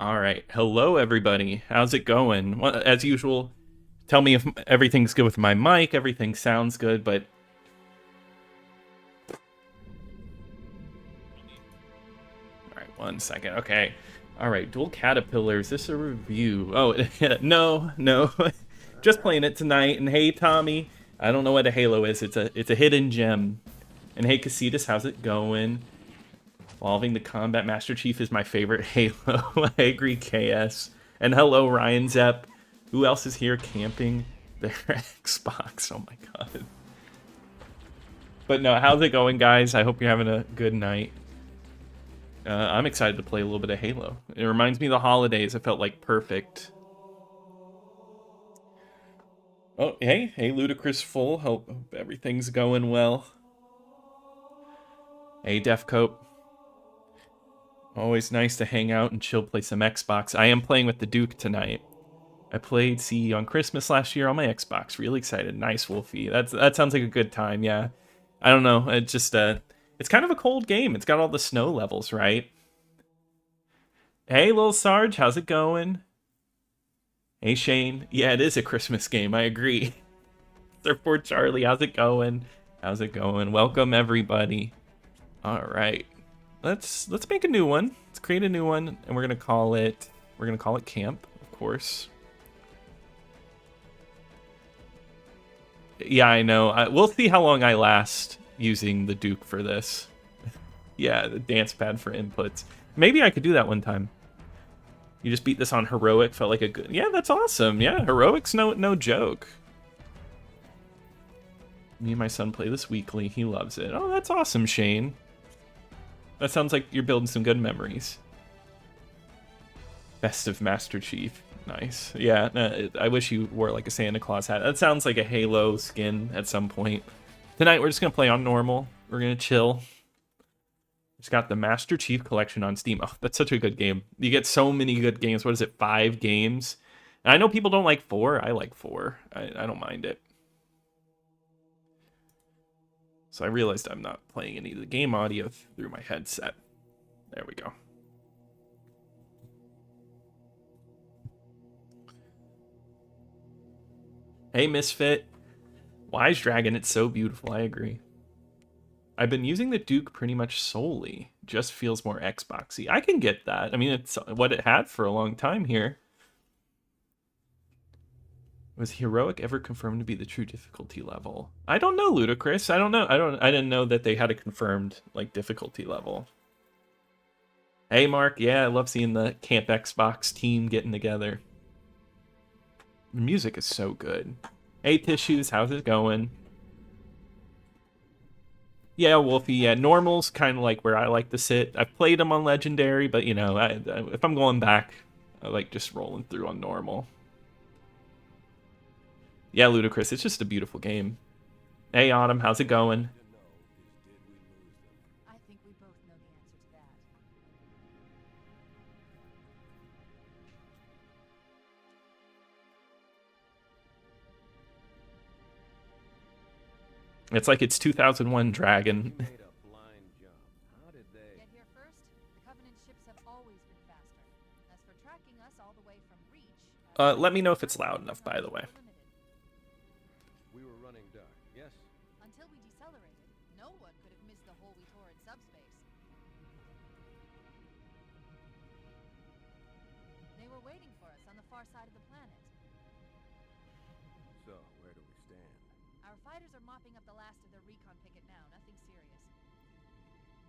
All right. Hello, everybody. How's it going? Well, as usual, tell me if everything's good with my mic. Everything sounds good, but... All right, one second. Okay. All right, Dual Caterpillar. Is this a review? Oh, no. Just playing it tonight. And hey, Tommy. I don't know what a Halo is. It's a hidden gem. And hey, Casitas, how's it going? Evolving the Combat Master Chief is my favorite Halo. I agree, KS. And hello, Ryan Zepp. Who else is here camping their Xbox? Oh my god. But no, how's it going, guys? I hope you're having a good night. I'm excited to play a little bit of Halo. It reminds me of the holidays. It felt like perfect. Oh, hey, Ludicrous Full. Hope everything's going well. Hey, Defcope. Always nice to hang out and chill, play some Xbox. I am playing with the Duke tonight. I played CE on Christmas last year on my Xbox. Really excited. Nice, Wolfie. That sounds like a good time, yeah. I don't know. It just, it's kind of a cold game. It's got all the snow levels, right? Hey, little Sarge. How's it going? Hey, Shane. Yeah, it is a Christmas game. I agree. Surfboard Charlie. How's it going? How's it going? Welcome, everybody. All right. Let's make a new one. Let's create a new one, and we're gonna call it Camp, of course. Yeah, I know. We'll see how long I last using the Duke for this. Yeah, the dance pad for inputs. Maybe I could do that one time. You just beat this on Heroic, felt like a good... Yeah, that's awesome. Yeah, Heroic's no joke. Me and my son play this weekly. He loves it. Oh, that's awesome, Shane. That sounds like you're building some good memories. Best of Master Chief. Nice. Yeah, I wish you wore like a Santa Claus hat. That sounds like a Halo skin at some point. Tonight we're just going to play on normal. We're going to chill. It's got the Master Chief Collection on Steam. Oh, that's such a good game. You get so many good games. What is it, 5 games? And I know people don't like 4. I like 4. I don't mind it. So I realized I'm not playing any of the game audio through my headset. There we go. Hey, Misfit. Wise Dragon, it's so beautiful. I agree. I've been using the Duke pretty much solely. Just feels more Xboxy. I can get that. I mean, it's what it had for a long time here. Was Heroic ever confirmed to be the true difficulty level? I don't know, Ludicrous. I don't know. I didn't know that they had a confirmed like difficulty level. Hey, Mark. Yeah, I love seeing the Camp Xbox team getting together. The music is so good. Hey, Tissues, how's it going? Yeah, Wolfie, yeah, normal's kind of like where I like to sit. I've played them on Legendary, but, you know, if I'm going back, I like just rolling through on normal. Yeah, Ludicrous, it's just a beautiful game. Hey, Autumn, how's it going? It's like it's 2001 Dragon. Let me know if it's loud enough, by the way. We were running dark, yes? Until we decelerated, no one could have missed the hole we tore in subspace. They were waiting for us on the far side of the planet. So, where do we stand? Our fighters are mopping up the last of their recon picket now, nothing serious.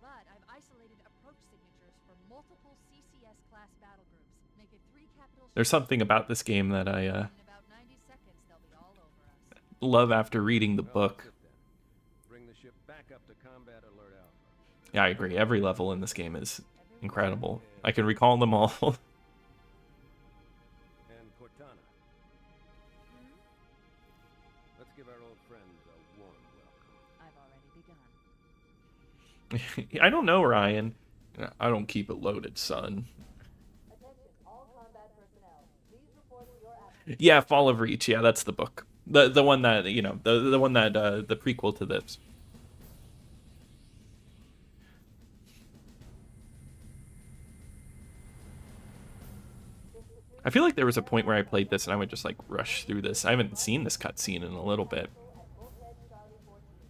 But I've isolated approach signatures for multiple CCS-class battle groups. Make it 3 capital... There's something about this game that I In about 90 seconds, they'll be all over us. love after reading the book. Bring the ship back up to combat alert alpha. Yeah, I agree. Every level in this game is incredible. I can recall them all. And Cortana. Let's give our old friends a warm welcome. I've already begun. I don't know, Ryan. I don't keep it loaded, son. Attention, all combat personnel. Please report to your actions. Yeah, Fall of Reach. Yeah, that's the book. The one that, you know, the one that the prequel to this. I feel like there was a point where I played this and I would just like rush through this. I haven't seen this cutscene in a little bit.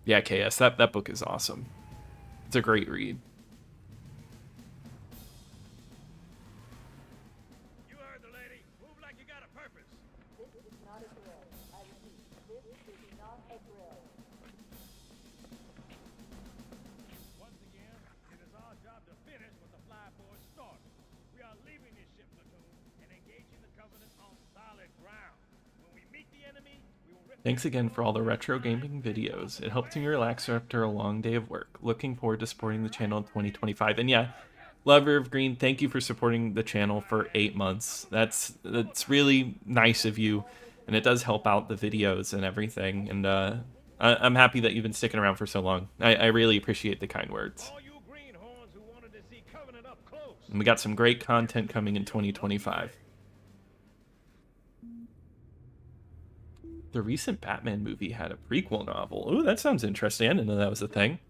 Yeah, KS, that book is awesome. It's a great read. You heard the lady. Move like you got a purpose. This is not a drill. I repeat, this is not a drill. Once again, it is our job to finish what the flyboys started. We are leaving this ship platoon and engaging the Covenant on solid ground. When we meet the enemy, we will rip. Thanks again for all the retro gaming videos. It helps me relax after a long day of work. Looking forward to supporting the channel in 2025. And yeah, Lover of Green, thank you for supporting the channel for 8 months. That's really nice of you, and it does help out the videos and everything. And I'm happy that you've been sticking around for so long. I really appreciate the kind words. All you greenhorns who wanted to see Covenant up close. And we got some great content coming in 2025. The recent Batman movie had a prequel novel. Ooh, that sounds interesting. I didn't know that was a thing.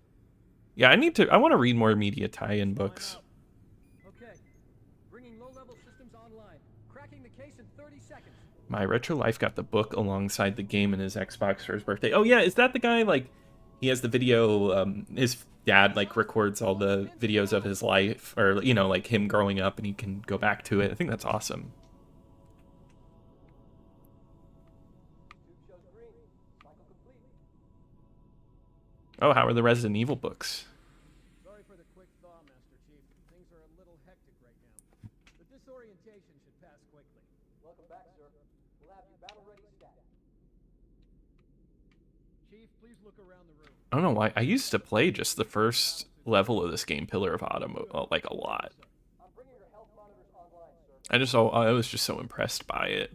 Yeah, I want to read more media tie-in books. Okay. Bringing low-level systems online. Cracking the case in 30 seconds. My Retro Life got the book alongside the game in his Xbox for his birthday. Oh yeah, is that the guy, like, he has the video, his dad, like, records all the videos of his life, or, you know, like, him growing up, and he can go back to it. I think that's awesome. Tube shows green. Cycle complete. Oh, how are the Resident Evil books? Sorry for the quick thaw, Master Chief. Things are a little hectic right now. The disorientation should pass quickly. Welcome back, sir. We'll have you battle-ready stat. Chief, please look around the room. I don't know why. I used to play just the first level of this game, Pillar of Autumn, like a lot. I'm bringing your health monitors online, sir. I was just so impressed by it.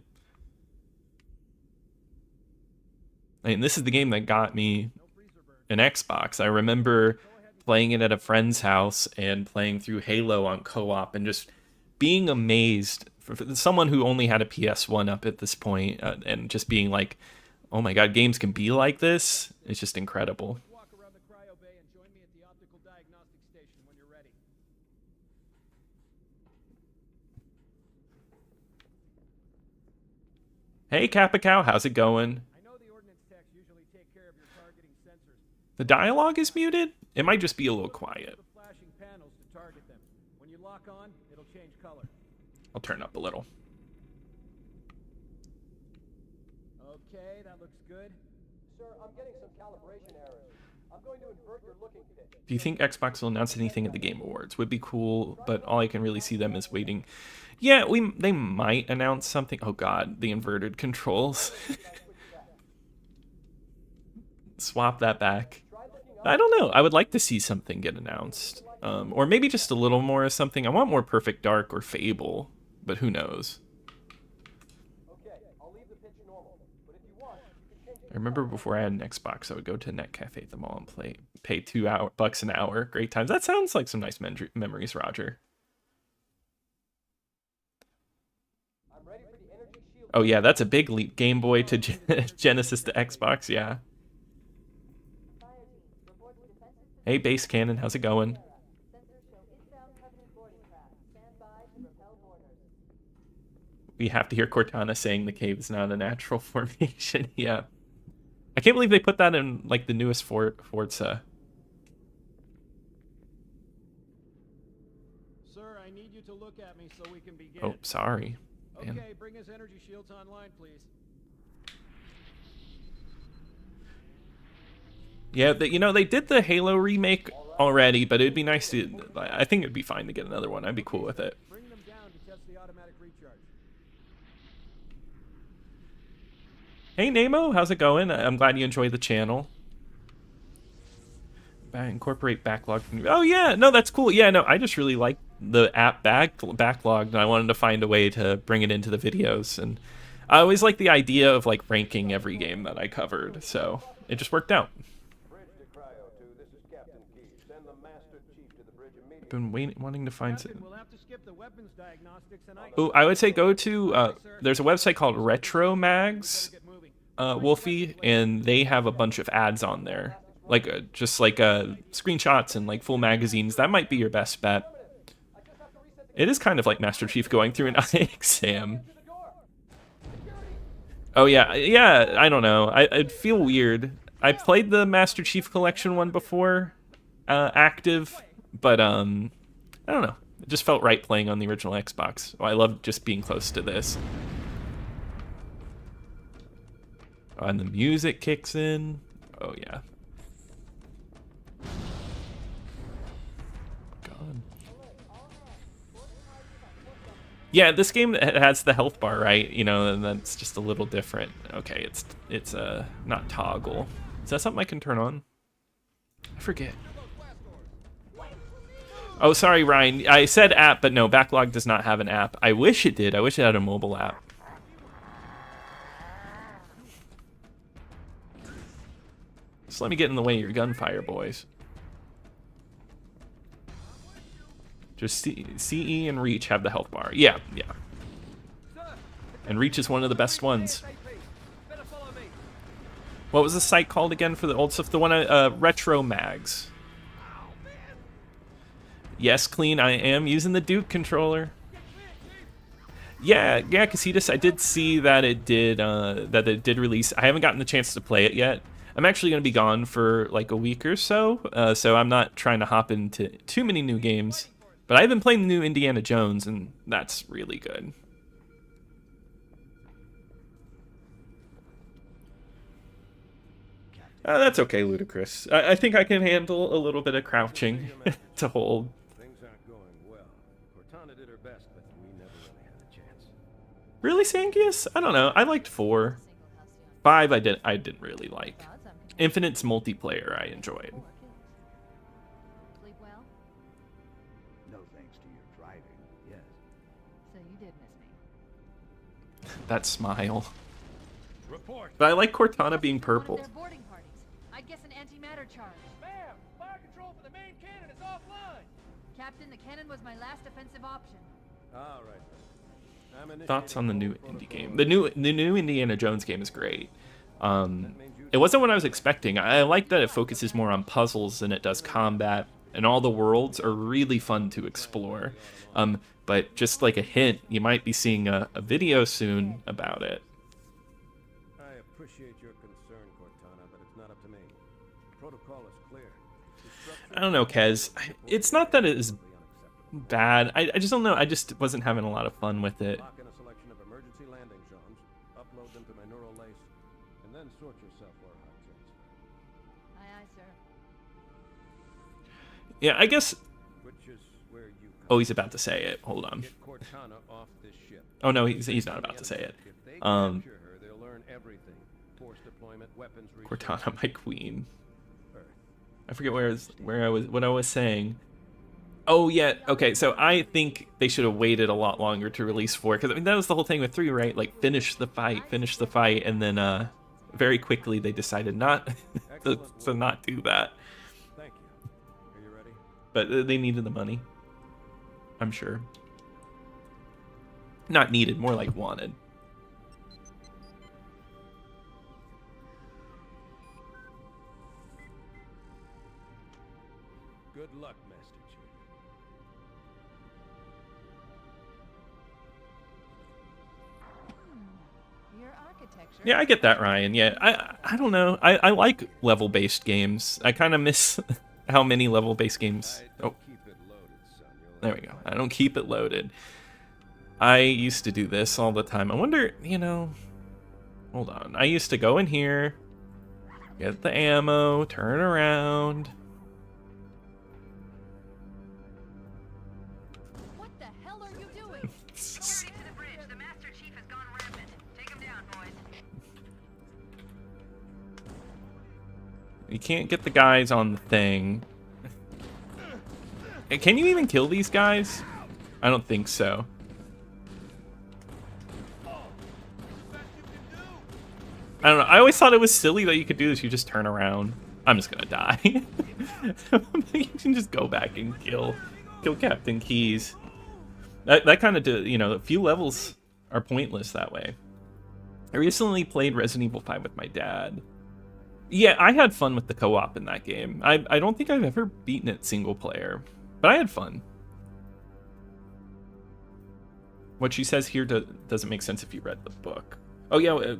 I mean, this is the game that got me No freezer burn. an Xbox. I remember playing it at a friend's house and playing through Halo on co-op and just being amazed for someone who only had a PS1 up at this point, and just being like, oh my god, games can be like this. It's just incredible. Walk around the cryo bay and join me at the optical diagnostic station when you're ready. Hey Kappa Cow, how's it going? I know the ordnance techs usually take care of your targeting sensors. The dialogue is muted? It might just be a little quiet. The flashing panels to target them. When you lock on, it'll change color. I'll turn up a little. Okay, that looks good. Sir, I'm getting some calibration errors. I'm going to invert your looking pitch. Do you think Xbox will announce anything at the Game Awards? Would be cool, but all I can really see them is waiting. Yeah, they might announce something. Oh god, the inverted controls. Swap that back. I don't know. I would like to see something get announced. Or maybe just a little more of something. I want more Perfect Dark or Fable, but who knows? Okay, I'll leave the pitch normal. But if you want, you can change it. I remember before I had an Xbox, I would go to Net Cafe at the mall and pay $2 an hour. Great times. That sounds like some nice memories, Roger. I'm ready for the energy shield. Oh yeah, that's a big leap. Game Boy to Genesis to Xbox, yeah. Fire team, report to defensive position. Hey, Base Cannon, how's it going? Sensors show inbound Covenant boarding craft. Stand by to repel boarders. We have to hear Cortana saying the cave is not a natural formation. Yeah. I can't believe they put that in, like, the newest Forza. Sir, I need you to look at me so we can begin. Oh, sorry. Man. Okay, bring his energy shields online, please. Yeah, they did the Halo remake already, but it'd be nice to... I think it'd be fine to get another one. I'd be cool with it. Bring them down to test the automatic recharge. Hey, Nemo, how's it going? I'm glad you enjoy the channel. Incorporate backlog. Oh, yeah, no, that's cool. Yeah, no, I just really like the app backlog, and I wanted to find a way to bring it into the videos. And I always like the idea of, like, ranking every game that I covered, so it just worked out. Bridge to Cryo 2. This is Captain Key. Send the Master Chief to the bridge I've immediately. been wanting to find Captain, some... we'll have to skip the weapons diagnostics and Oh, I would say go to, there's a website called Retro Mags, get moving. Wolfie, and they have a bunch of ads on there. Like, just like screenshots and like full magazines. That might be your best bet. It is kind of like Master Chief going through an eye exam. Oh yeah, yeah. I don't know. I'd feel weird. I played the Master Chief Collection one before, active, but I don't know. It just felt right playing on the original Xbox. Oh, I love just being close to this. Oh, and the music kicks in. Oh yeah. God. Yeah, this game has the health bar, right? You know, and that's just a little different. Okay, it's not toggle. Is that something I can turn on? I forget. Oh, sorry, Ryan. I said app, but no, Backlog does not have an app. I wish it did. I wish it had a mobile app. Just let me get in the way of your gunfire, boys. Just CE and Reach have the health bar. Yeah, yeah. And Reach is one of the best ones. What was the site called again for the old stuff? The one, Retro Mags. Yes, Clean, I am using the Duke controller. Yeah, Casitas, I did see that it did release. I haven't gotten the chance to play it yet. I'm actually going to be gone for like a week or so, so I'm not trying to hop into too many new games. But I've been playing the new Indiana Jones, and that's really good. That's okay, Ludicrous. I think I can handle a little bit of crouching to hold. Things aren't going well. Cortana did her best, but we never really had a chance. Really, Sankius? I don't know. I liked 4. 5 I didn't really like. Infinite's multiplayer I enjoyed. Sleep well? No thanks to your driving. Yes. So you did miss me. That smile. Report. But I like Cortana being One of purple. their boarding parties. I'd guess an antimatter charge. Ma'am, fire control for the main cannon is offline. Captain, the cannon was my last offensive option. All right. Thoughts on the new indie game? The new Indiana Jones game is great. It wasn't what I was expecting. I like that it focuses more on puzzles than it does combat, and all the worlds are really fun to explore. But just like a hint, you might be seeing a video soon about it. I appreciate your concern, Cortana, but it's not up to me. Protocol is clear. I don't know, Kez. It's not that it is bad. I just don't know. I just wasn't having a lot of fun with it. Lock in a selection of emergency landing zones, upload them to my neural lace, and then sort yourself for a hot transfer. Aye, aye, sir. Yeah, I guess. Which is where you come. Oh, he's about to say it. Hold on. Get Cortana off this ship. Oh no, he's not about to say it. If they Um, capture her, they'll learn everything. Force deployment, weapons research, Cortana, my queen. Earth. I forget what I was saying. Oh yeah, okay. So I think they should have waited a lot longer to release 4, because I mean that was the whole thing with 3, right? Like finish the fight, and then very quickly they decided not to not do that. Thank you. Are you ready? But they needed the money, I'm sure. Not needed, more like wanted. Good luck, Master Chief. Your architecture. Yeah, I get that, Ryan. Yeah, I don't know. I like level-based games. I kind of miss how many level-based games. Oh, Keep it loaded, son. You'll there we go. I don't keep it loaded. I used to do this all the time. I wonder, hold on. I used to go in here, get the ammo, turn around. What the hell are you doing? Security to the bridge. The Master Chief has gone rampant. Take him down, boys. You can't get the guys on the thing. Hey, can you even kill these guys? I don't think so. I don't know. I always thought it was silly that you could do this. You just turn around. I'm just gonna die. You can just go back and kill Captain Keyes. That kind of, a few levels are pointless that way. I recently played Resident Evil 5 with my dad. Yeah, I had fun with the co-op in that game. I don't think I've ever beaten it single player, but I had fun. What she says here doesn't make sense if you read the book. Oh yeah,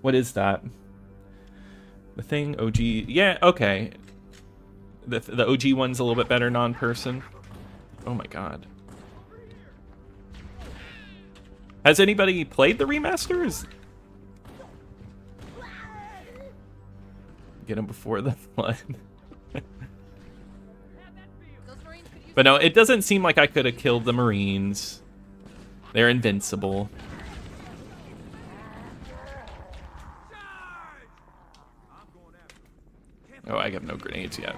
what is that? The thing, OG. Yeah, okay. The OG one's a little bit better non-person. Oh my god. Has anybody played the remasters? Get him before the flood. Those Marines could use But no, it doesn't seem like I could have killed the Marines. They're invincible. Oh, I have no grenades yet.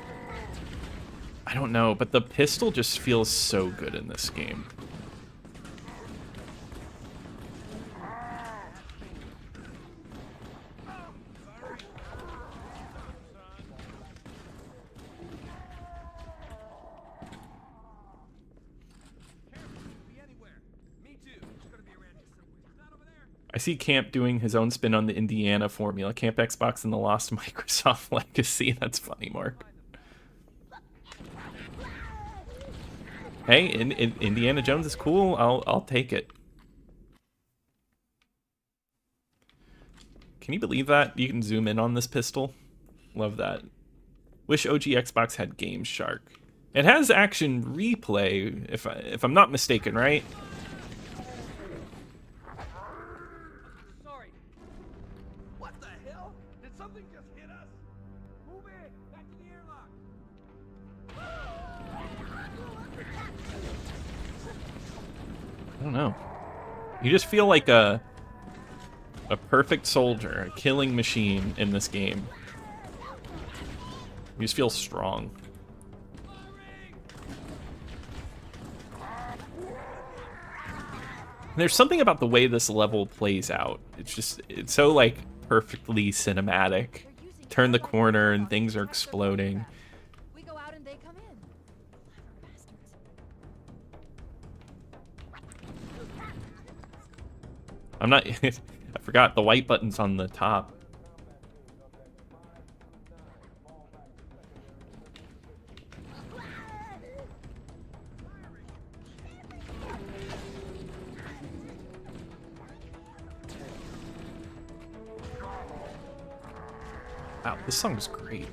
I don't know, but the pistol just feels so good in this game. I see Camp doing his own spin on the Indiana formula. Camp Xbox and the lost Microsoft legacy. That's funny, Mark. Hey, Indiana Jones is cool. I'll take it. Can you believe that? You can zoom in on this pistol. Love that. Wish OG Xbox had Game Shark. It has action replay, if I'm not mistaken, right? Sorry. What the hell? Did something just hit us? Move in. Back to the airlock. I don't know. You just feel like a perfect soldier, a killing machine in this game. You just feel strong. There's something about the way this level plays out. It's so like perfectly cinematic. Turn the corner and things are exploding. We go out and they come in. Clever bastards. I'm not I forgot the white button's on the top. Wow, this song was great.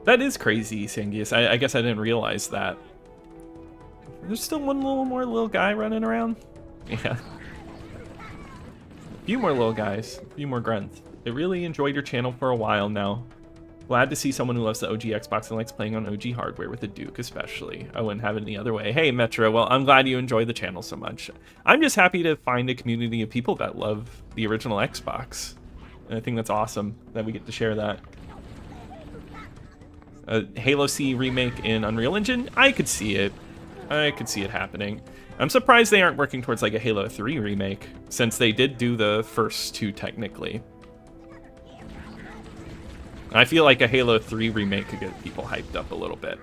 That is crazy, Sangius. I guess I didn't realize that. There's still one more little guy running around? Yeah. A few more little guys. A few more grunts. I really enjoyed your channel for a while now. Glad to see someone who loves the OG Xbox and likes playing on OG hardware with the Duke especially. I wouldn't have it any other way. Hey, Metro. Well, I'm glad you enjoy the channel so much. I'm just happy to find a community of people that love the original Xbox. And I think that's awesome that we get to share that. A Halo C remake in Unreal Engine? I could see it. I could see it happening. I'm surprised they aren't working towards like a Halo 3 remake, since they did do the first two technically. I feel like a Halo 3 remake could get people hyped up a little bit.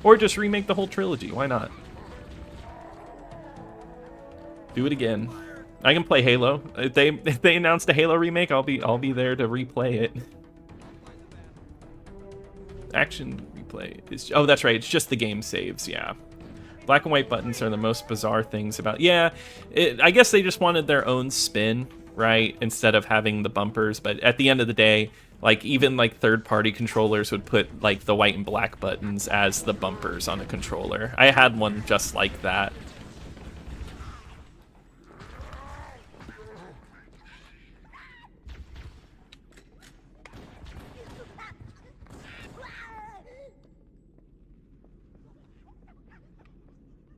Or just remake the whole trilogy, why not? Do it again. I can play Halo. If they announced a Halo remake, I'll be there to replay it. Action replay is, oh, that's right, it's just the game saves, yeah. Black and white buttons are the most bizarre things about, yeah, I guess they just wanted their own spin, right, instead of having the bumpers, but at the end of the day, like, even like third-party controllers would put like the white and black buttons as the bumpers on a controller. I had one just like that.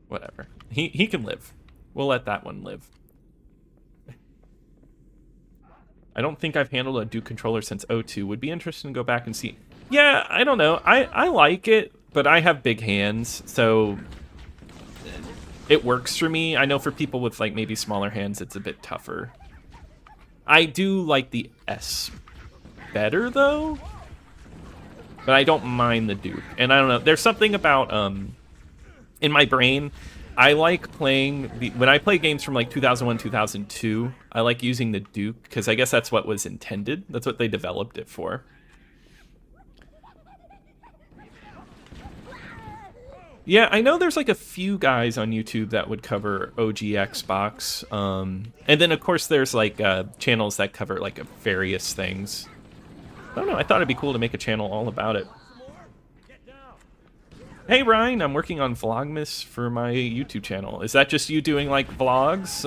Whatever. He can live. We'll let that one live. I don't think I've handled a Duke controller since 02. Would be interesting to go back and see. Yeah, I don't know. I like it, but I have big hands, so it works for me. I know for people with like maybe smaller hands, it's a bit tougher. I do like the S better though, but I don't mind the Duke. And I don't know. There's something about in my brain, I like playing when I play games from like 2001, 2002. I like using the Duke because I guess that's what was intended. That's what they developed it for. Yeah, I know there's like a few guys on YouTube that would cover OG Xbox, and then of course there's like channels that cover like various things. I don't know. I thought it'd be cool to make a channel all about it. Hey Ryan, I'm working on Vlogmas for my YouTube channel. Is that just you doing like vlogs,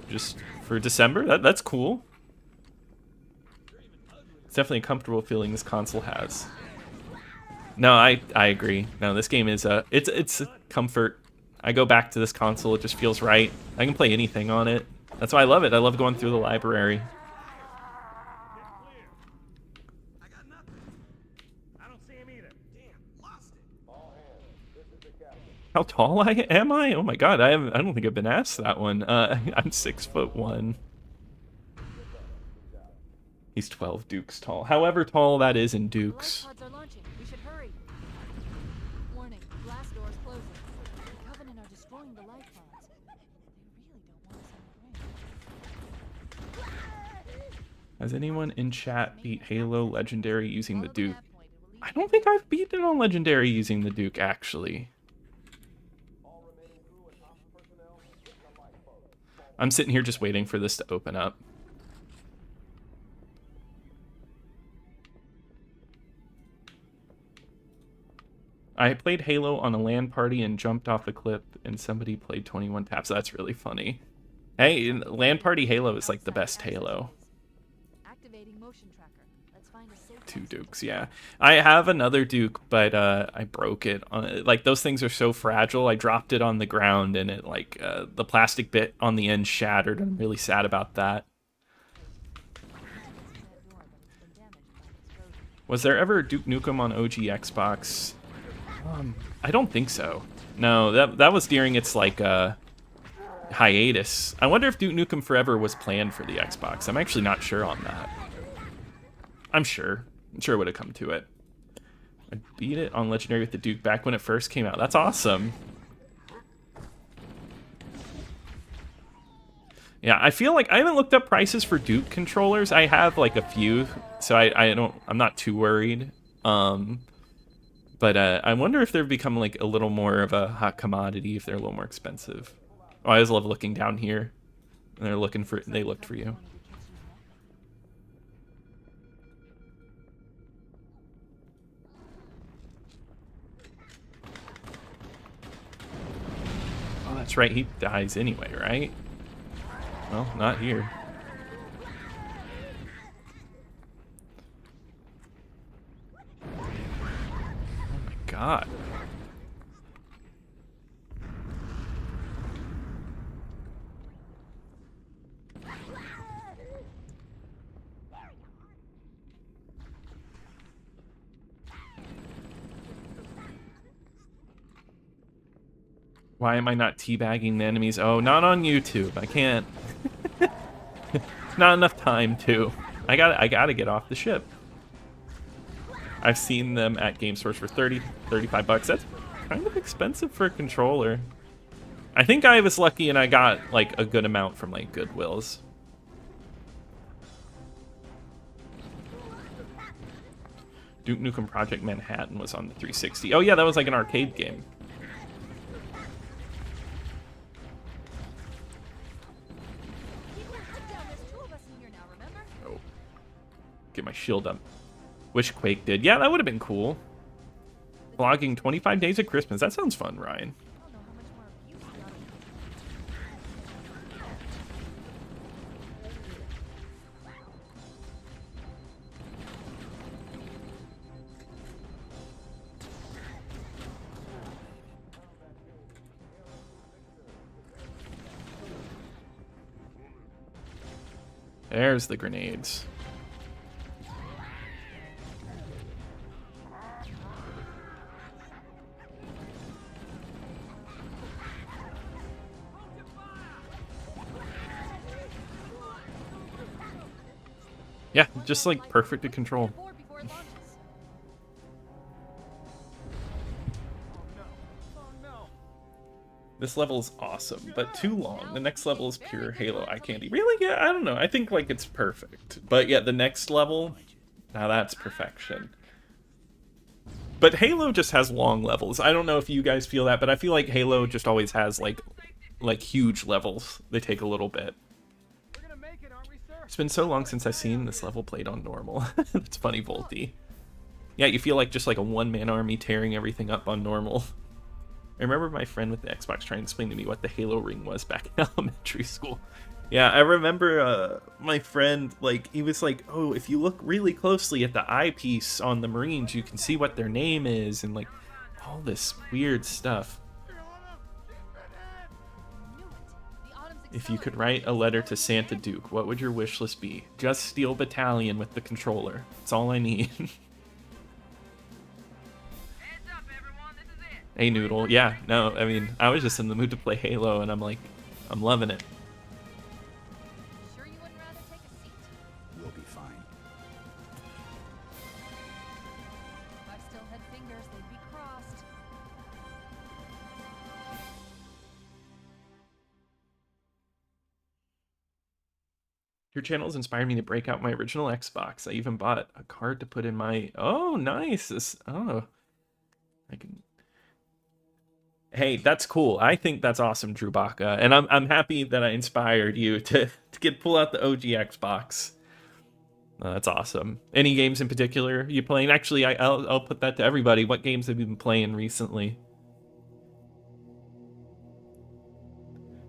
just for December? That's cool. It's definitely a comfortable feeling this console has. No, I agree. No, this game is it's a comfort. I go back to this console, it just feels right. I can play anything on it. That's why I love it. I love going through the library. How tall am I? Oh my god, I don't think I've been asked that one. I'm 6'1". He's 12 Dukes tall. However tall that is in Dukes. The life pods are launching. We should hurry. Warning, blast doors closing. The Covenant are destroying the life pods. They really don't want us on the ground. Has anyone in chat beat Halo Legendary using the Duke? I don't think I've beaten it on Legendary using the Duke, actually. I'm sitting here just waiting for this to open up. I played Halo on a LAN party and jumped off a cliff, and somebody played 21 taps. That's really funny. Hey, LAN party Halo is like the best Halo. Activating motion tracker. Let's find a safe 2 Dukes, yeah. I have another Duke, but I broke it. Like, those things are so fragile. I dropped it on the ground, and it, like, the plastic bit on the end shattered. I'm really sad about that. Was there ever a Duke Nukem on OG Xbox? I don't think so. No, that was during its, like, hiatus. I wonder if Duke Nukem Forever was planned for the Xbox. I'm actually not sure on that. I'm sure it would have come to it. I beat it on Legendary with the Duke back when it first came out. That's awesome. Yeah, I feel like I haven't looked up prices for Duke controllers. I have like a few, so I'm not too worried. But I wonder if they've become like a little more of a hot commodity if they're a little more expensive. Oh, I always love looking down here. And they looked for you. Oh, that's right, he dies anyway, right? Well, not here. God. Why am I not teabagging the enemies? Oh, not on YouTube. I can't. Not enough time to. I gotta get off the ship. I've seen them at game stores for 30, 35 bucks. That's kind of expensive for a controller. I think I was lucky and I got like a good amount from like Goodwills. Duke Nukem Project Manhattan was on the 360. Oh yeah, that was like an arcade game. Oh. Get my shield up. Wish Quake did. Yeah, that would have been cool. Vlogging 25 days of Christmas. That sounds fun, Ryan. There's the grenades. Yeah, just like perfect to control. This level is awesome, but too long. The next level is pure Halo eye candy. Really? Yeah, I don't know. I think like it's perfect. But yeah, the next level, now that's perfection. But Halo just has long levels. I don't know if you guys feel that, but I feel like Halo just always has like huge levels. They take a little bit. We're gonna make it, aren't we, sir? It's been so long since I've seen this level played on normal. That's funny, Volty. Yeah, you feel like just like a one-man army tearing everything up on normal. I remember my friend with the Xbox trying to explain to me what the Halo ring was back in elementary school. Yeah, I remember my friend, like, he was like, oh, if you look really closely at the eyepiece on the Marines, you can see what their name is, and like, all this weird stuff. If you could write a letter to Santa Duke, what would your wish list be? Just Steel Battalion with the controller. That's all I need. Hey, Noodle. Yeah, no, I mean, I was just in the mood to play Halo, and I'm like, I'm loving it. Sure you wouldn't rather take a seat? We'll be fine. If I still had fingers, they'd be crossed. Your channel has inspired me to break out my original Xbox. I even bought a card to put in my... Oh, nice. I can... Hey, that's cool. I think that's awesome, Drew Baca. And I'm happy that I inspired you to pull out the OG Xbox. That's awesome. Any games in particular you playing? Actually, I'll put that to everybody. What games have you been playing recently?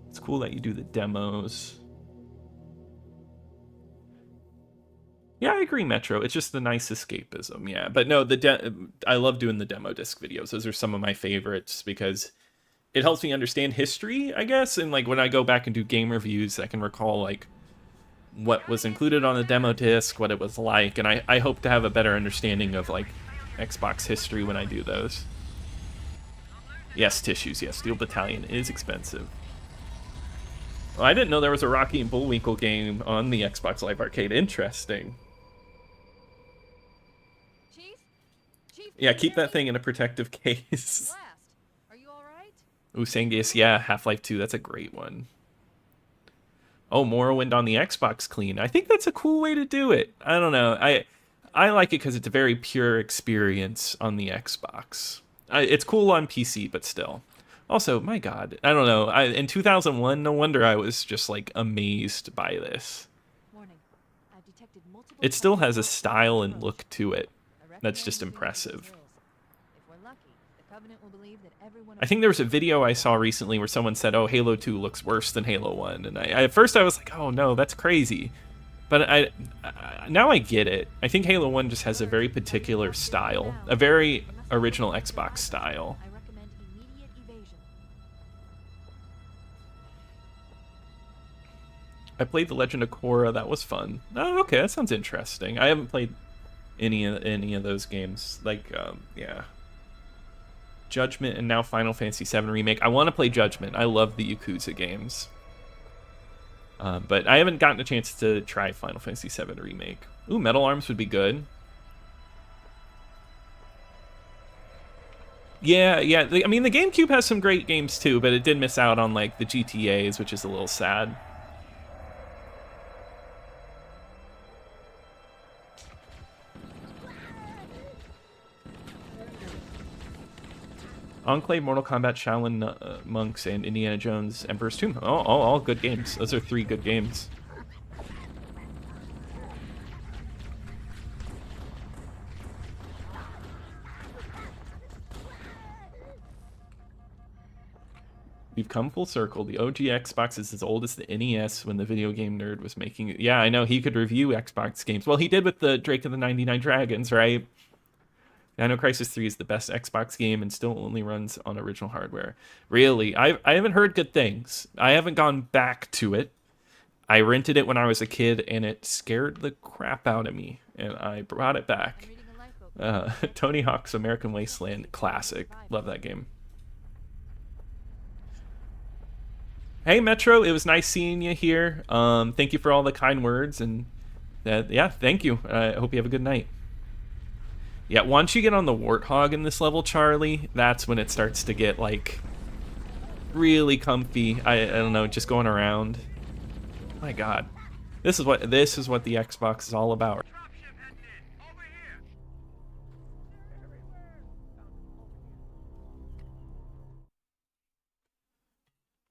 It's cool that you do the demos. Yeah, I agree, Metro. It's just the nice escapism, yeah. But no, I love doing the demo disc videos. Those are some of my favorites because it helps me understand history, I guess. And like when I go back and do game reviews, I can recall like what was included on the demo disc, what it was like, and I hope to have a better understanding of like Xbox history when I do those. Yes, tissues. Yes, Steel Battalion is expensive. Well, I didn't know there was a Rocky and Bullwinkle game on the Xbox Live Arcade. Interesting. Yeah, keep that thing in a protective case. Are you all right? Usangius, yeah, Half-Life 2, that's a great one. Oh, Morrowind on the Xbox clean. I think that's a cool way to do it. I don't know. I like it because it's a very pure experience on the Xbox. It's cool on PC, but still. Also, my God, I don't know. In 2001, no wonder I was just like amazed by this. Warning. I've detected multiple It still has a style and look to it. That's just impressive. I think there was a video I saw recently where someone said, oh, Halo 2 looks worse than Halo 1. And at first I was like, oh no, that's crazy. But now I get it. I think Halo 1 just has a very particular style, a very original Xbox style. I recommend immediate evasion. I played The Legend of Korra. That was fun. Oh, okay, that sounds interesting. I haven't played any of those games. Like, yeah. Judgment and now Final Fantasy VII Remake. I want to play Judgment. I love the Yakuza games. But I haven't gotten a chance to try Final Fantasy VII Remake. Ooh, Metal Arms would be good. Yeah. I mean, the GameCube has some great games too, but it did miss out on like the GTAs, which is a little sad. Enclave, Mortal Kombat, Shaolin Monks, and Indiana Jones, Emperor's Tomb. All good games. Those are 3 good games. We've come full circle. The OG Xbox is as old as the NES when the video game nerd was making it. Yeah, I know. He could review Xbox games. Well, he did with the Drake of the 99 Dragons, right? Dino Crisis 3 is the best Xbox game and still only runs on original hardware. Really? I haven't heard good things. I haven't gone back to it. I rented it when I was a kid, and it scared the crap out of me, and I brought it back. Tony Hawk's American Wasteland Classic. Love that game. Hey, Metro. It was nice seeing you here. Thank you for all the kind words, and yeah, thank you. I hope you have a good night. Yeah, once you get on the Warthog in this level, Charlie, that's when it starts to get, like, really comfy. I don't know, just going around. My God, this is what the Xbox is all about.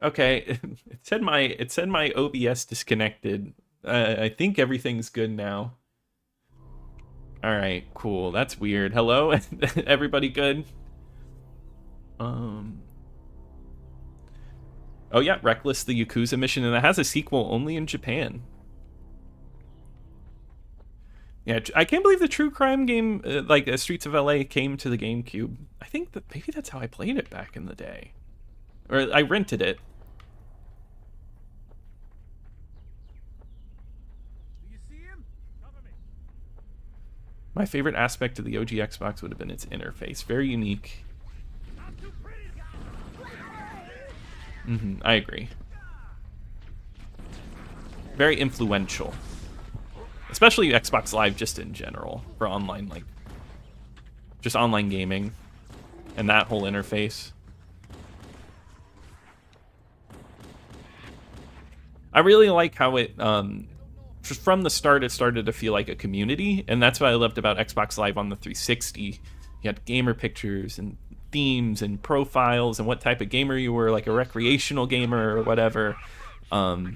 Okay, it said my OBS disconnected. I think everything's good now. All right, cool. That's weird. Hello, everybody good? Oh yeah, Reckless, the Yakuza mission, and it has a sequel only in Japan. Yeah, I can't believe the true crime game, like Streets of LA, came to the GameCube. I think that maybe that's how I played it back in the day, or I rented it. Do you see him? Cover me. My favorite aspect of the OG Xbox would have been its interface, very unique. I'm too pretty. I agree. Very influential. Especially Xbox Live just in general for online, like just online gaming and that whole interface. I really like how it just from the start it started to feel like a community, and that's what I loved about Xbox Live on the 360. You had gamer pictures and themes and profiles and what type of gamer you were, like a recreational gamer or whatever. I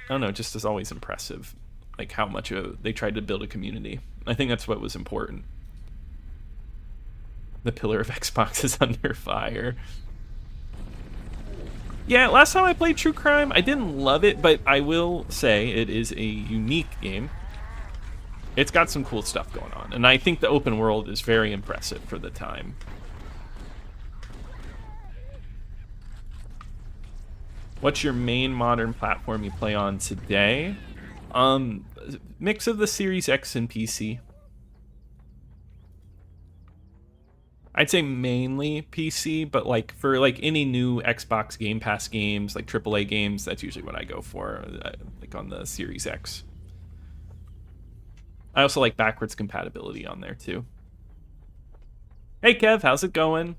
don't know, just is always impressive, like how much they tried to build a community. I think that's what was important. The pillar of Xbox is under fire. Yeah, last time I played True Crime, I didn't love it, but I will say it is a unique game. It's got some cool stuff going on, and I think the open world is very impressive for the time. What's your main modern platform you play on today? Mix of the Series X and PC. I'd say mainly PC, but like for like any new Xbox Game Pass games, like AAA games, that's usually what I go for, like on the Series X. I also like backwards compatibility on there too. Hey Kev, how's it going?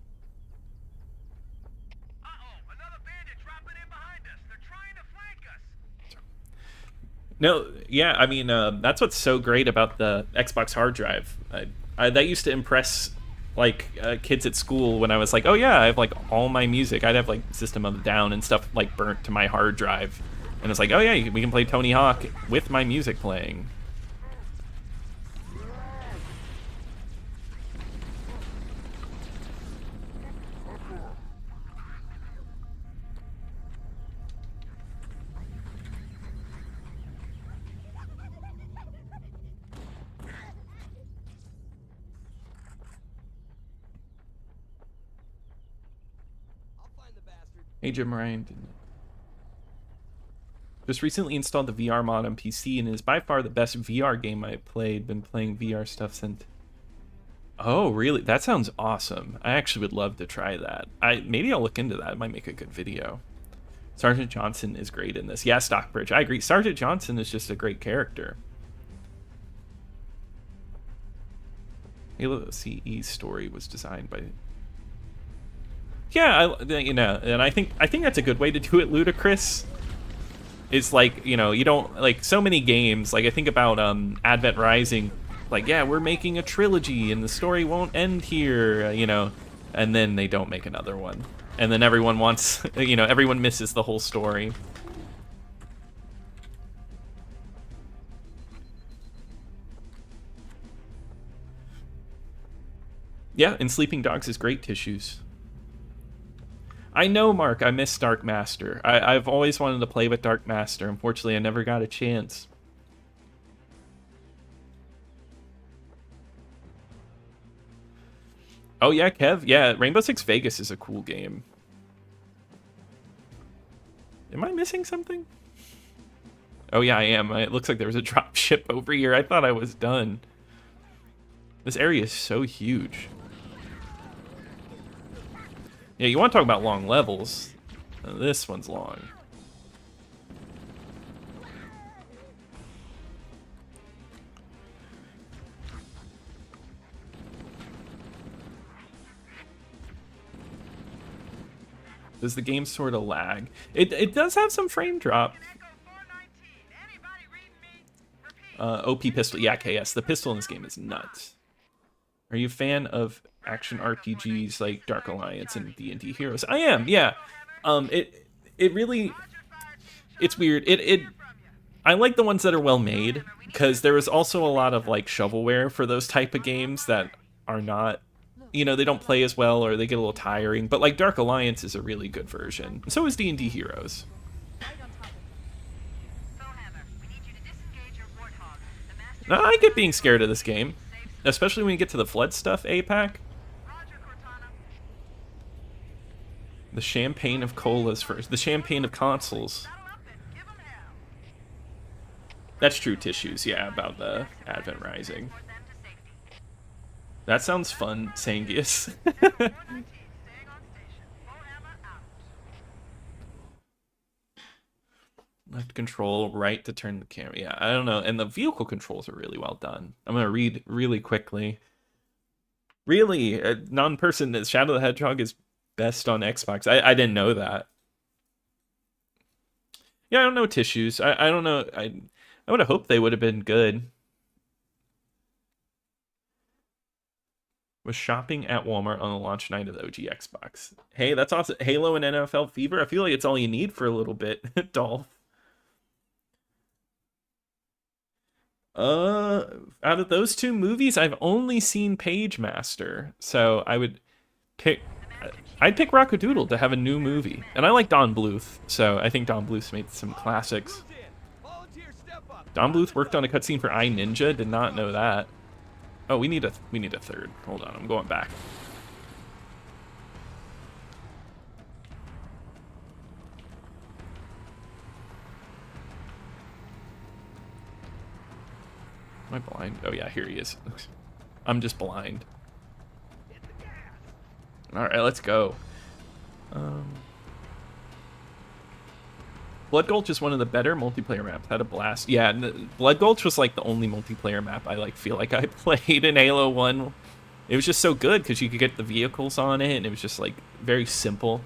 Another bandit dropping in behind us. They're trying to flank us. No, yeah, I mean, that's what's so great about the Xbox hard drive. That used to impress like kids at school when I was like, oh yeah, I have like all my music. I'd have like System of a Down and stuff like burnt to my hard drive, and it's like, oh yeah, we can play Tony Hawk with my music playing. Hey Jim Ryan. Just recently installed the VR mod on PC and it is by far the best VR game I've played. Been playing VR stuff since. Oh, really? That sounds awesome. I actually would love to try that. Maybe I'll look into that. It might make a good video. Sergeant Johnson is great in this. Yeah, Stockbridge. I agree. Sergeant Johnson is just a great character. Halo CE story was designed by. Yeah, you know, and I think that's a good way to do it, Ludicrous. It's like, you know, you don't, like, so many games, like I think about Advent Rising, like, yeah, we're making a trilogy and the story won't end here, you know, and then they don't make another one. And then everyone wants, you know, everyone misses the whole story. Yeah, and Sleeping Dogs is great, Tissues. I know, Mark, I miss Dark Master. I've always wanted to play with Dark Master. Unfortunately, I never got a chance. Oh, yeah, Kev. Yeah, Rainbow Six Vegas is a cool game. Am I missing something? Oh, yeah, I am. It looks like there was a drop ship over here. I thought I was done. This area is so huge. Yeah, you want to talk about long levels. This one's long. Does the game sort of lag? It does have some frame drop. OP pistol. Yeah, KS. The pistol in this game is nuts. Are you a fan of action RPGs like Dark Alliance and D&D Heroes? I am, yeah. It really, it's weird. I like the ones that are well made, because there is also a lot of like shovelware for those type of games that are not, you know, they don't play as well or they get a little tiring. But like Dark Alliance is a really good version. And so is D&D Heroes. Now, I get being scared of this game, especially when you get to the flood stuff, APAC. The champagne of colas first. The champagne of consoles. That's true, Tissues, yeah, about the Advent Rising. That sounds fun, Sangius. Left control, right to turn the camera. Yeah, I don't know. And the vehicle controls are really well done. I'm going to read really quickly. Really, a non-person, Shadow the Hedgehog is best on Xbox. I didn't know that. Yeah, I don't know, Tissues. I don't know. I would have hoped they would have been good. Was shopping at Walmart on the launch night of the OG Xbox. Hey, that's awesome. Halo and NFL Fever. I feel like it's all you need for a little bit, Dolph. Out of those two movies, I've only seen Page Master, so I'd pick Rockadoodle to have a new movie. And I like Don Bluth, so I think Don Bluth's made some classics. Don Bluth worked on a cutscene for I, Ninja. Did not know that. Oh, we need a third. Hold on, I'm going back. Am I blind? Oh yeah, here he is. I'm just blind. All right, let's go. Blood Gulch is one of the better multiplayer maps. Had a blast. Yeah, Blood Gulch was like the only multiplayer map I like feel like I played in Halo 1. It was just so good because you could get the vehicles on it, and it was just like very simple.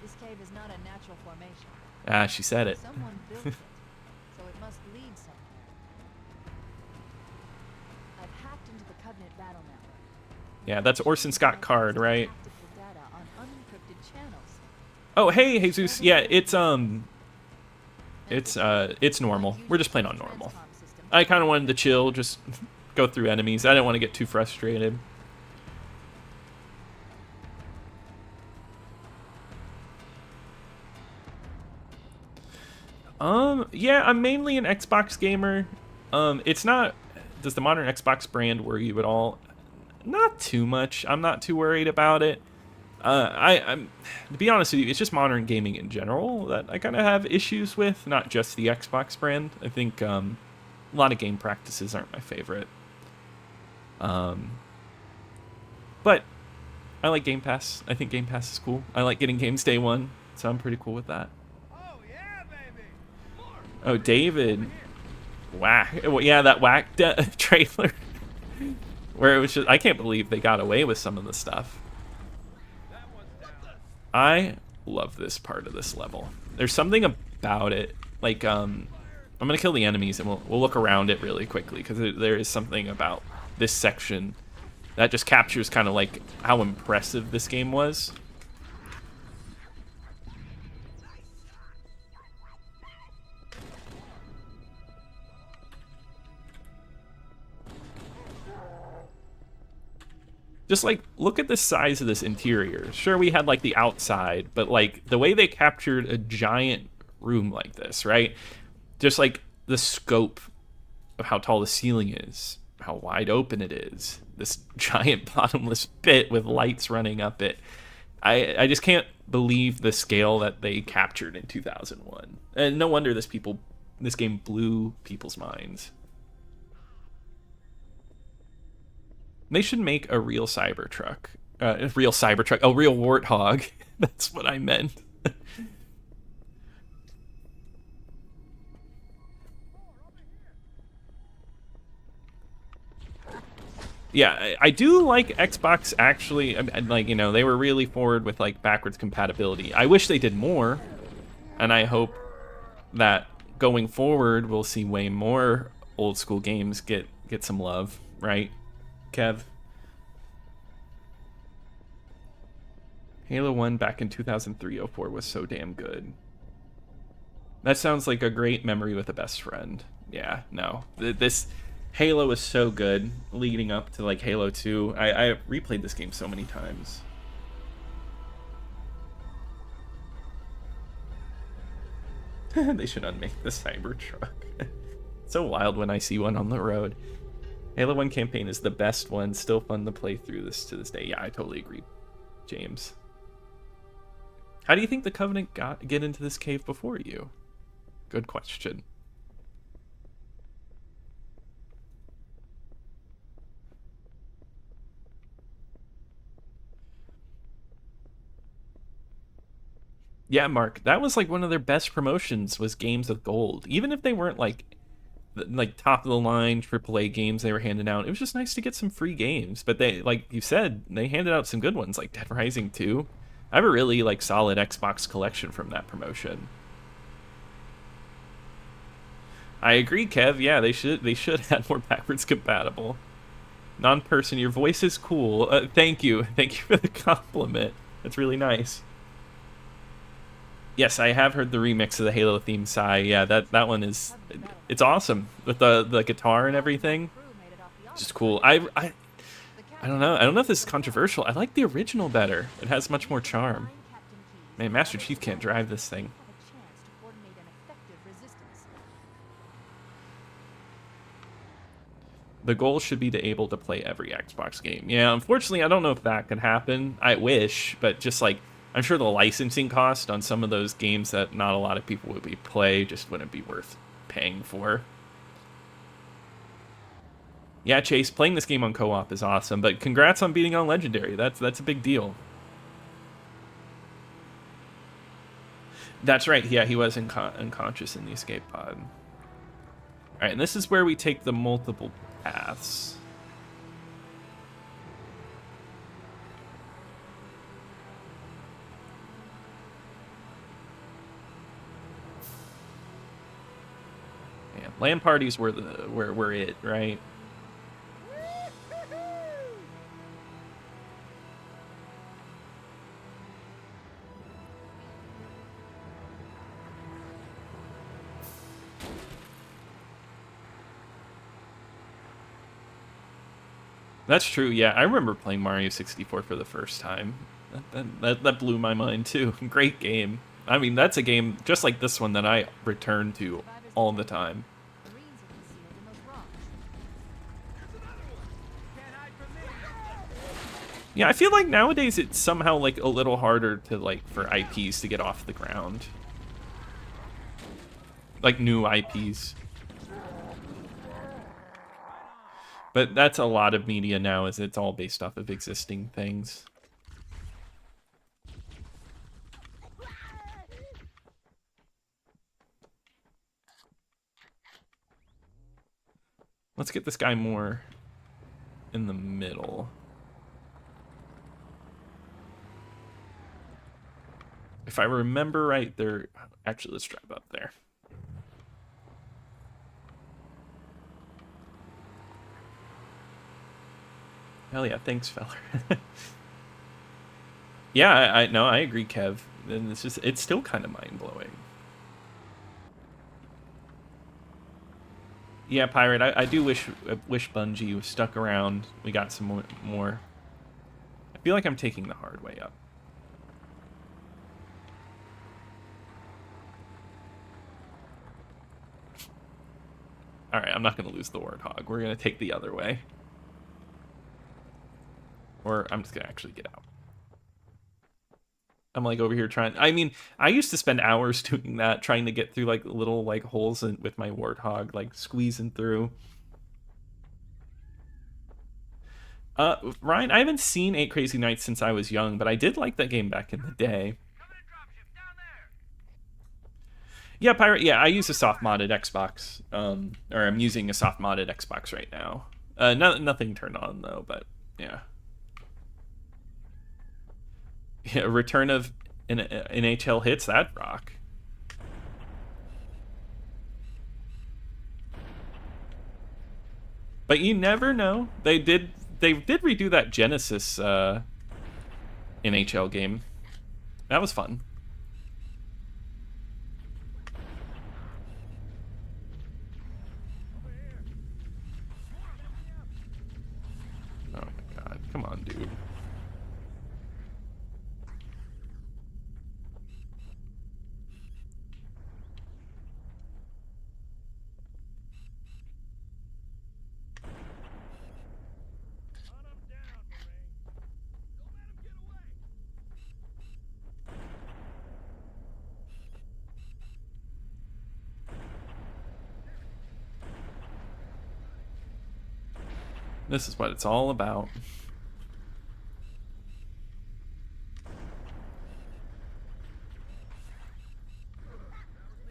This cave is not a natural formation. Ah, she said it. Someone built it, so it must lead somewhere. I've hacked into the Covenant battle network. Yeah, that's Orson Scott Card, right? Tactical data on unencrypted channels. Oh, hey, Jesus. Yeah, it's normal. We're just playing on normal. I kind of wanted to chill, just go through enemies. I didn't want to get too frustrated. Yeah, I'm mainly an Xbox gamer. It's not. Does the modern Xbox brand worry you at all? Not too much. I'm not too worried about it. I'm to be honest with you, it's just modern gaming in general that I kind of have issues with, not just the Xbox brand. I think a lot of game practices aren't my favorite. But I like Game Pass. I think Game Pass is cool. I like getting games day one, so I'm pretty cool with that. Oh, David. Whack. Well, yeah, that whack trailer where it was just, I can't believe they got away with some of the stuff. I love this part of this level. There's something about it. Like, I'm gonna kill the enemies and we'll look around it really quickly because there is something about this section that just captures kind of like how impressive this game was. Just like, look at the size of this interior. Sure, we had like the outside, but like the way they captured a giant room like this, right? Just like the scope of how tall the ceiling is, how wide open it is, this giant bottomless pit with lights running up it. I just can't believe the scale that they captured in 2001. And no wonder this game blew people's minds. They should make a real Cybertruck. A real Warthog. That's what I meant. Yeah, I do like Xbox actually. Like, you know, they were really forward with like backwards compatibility. I wish they did more, and I hope that going forward we'll see way more old school games get some love, right, Kev? Halo 1 back in 2003-04 was so damn good. That sounds like a great memory with a best friend. Yeah, no. This Halo is so good leading up to like Halo 2. I replayed this game so many times. They should unmake the Cybertruck. So wild when I see one on the road. Halo 1 campaign is the best one. Still fun to play through this to this day. Yeah, I totally agree, James. How do you think the Covenant get into this cave before you? Good question. Yeah, Mark, that was like one of their best promotions was games with gold. Even if they weren't like top of the line AAA games they were handing out, it was just nice to get some free games. But they, like you said, they handed out some good ones like Dead Rising 2. I have a really like solid Xbox collection from that promotion. I agree, Kev. Yeah, they should have more backwards compatible. Non-person, your voice is cool. Thank you for the compliment. That's really nice. Yes, I have heard the remix of the Halo theme, Sai. Yeah, that one is, it's awesome with the guitar and everything. Just cool. I don't know. I don't know if this is controversial. I like the original better. It has much more charm. Man, Master Chief can't drive this thing. The goal should be to able to play every Xbox game. Yeah, unfortunately, I don't know if that could happen. I wish, but just like, I'm sure the licensing cost on some of those games that not a lot of people would be play just wouldn't be worth paying for. Yeah, Chase, playing this game on co-op is awesome, but congrats on beating on Legendary. That's a big deal. That's right. Yeah, he was unconscious in the escape pod. All right, and this is where we take the multiple paths. Yeah, LAN parties were it, right? That's true. Yeah, I remember playing Mario 64 for the first time. That blew my mind too. Great game. I mean, that's a game just like this one that I return to all the time. Yeah, I feel like nowadays it's somehow like a little harder to like for IPs to get off the ground. Like new IPs. But that's a lot of media now, is it's all based off of existing things. Let's get this guy more in the middle. If I remember right, they're... Actually, let's drive up there. Hell yeah, thanks, feller. Yeah, I agree, Kev. And it's still kind of mind-blowing. Yeah, Pirate, I do wish Bungie was stuck around. We got some more. I feel like I'm taking the hard way up. Alright, I'm not going to lose the Warthog. We're going to take the other way. Or I'm just going to actually get out. I'm like over here trying... I mean, I used to spend hours doing that, trying to get through like little like holes with my Warthog, like squeezing through. Ryan, I haven't seen 8 Crazy Nights since I was young, but I did like that game back in the day. Yeah, Pirate, yeah, I use a soft modded Xbox. Or I'm using a soft modded Xbox right now. Nothing turned on though, but yeah. Yeah, return of NHL hits, that rock. But you never know. They did redo that Genesis NHL game. That was fun. Oh my god. Come on, dude. This is what it's all about.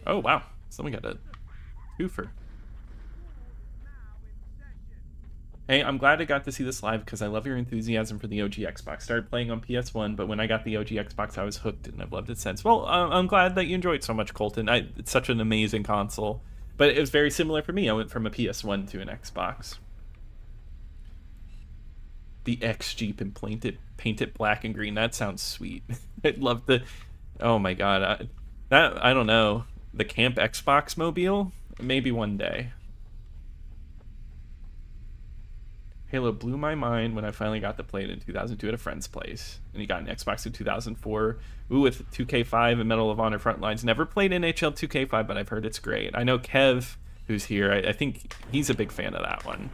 Oh, wow. Someone got a twofer. Hey, I'm glad I got to see this live because I love your enthusiasm for the OG Xbox. Started playing on PS1, but when I got the OG Xbox, I was hooked, and I've loved it since. Well, I'm glad that you enjoyed it so much, Colton. It's such an amazing console. But it was very similar for me. I went from a PS1 to an Xbox. The X Jeep and paint it black and green. That sounds sweet. I'd love the... Oh my god. I don't know. The Camp Xbox mobile? Maybe one day. Halo blew my mind when I finally got to play it in 2002 at a friend's place. And he got an Xbox in 2004. Ooh, with 2K5 and Medal of Honor Frontlines. Never played NHL 2K5, but I've heard it's great. I know Kev, who's here, I think he's a big fan of that one.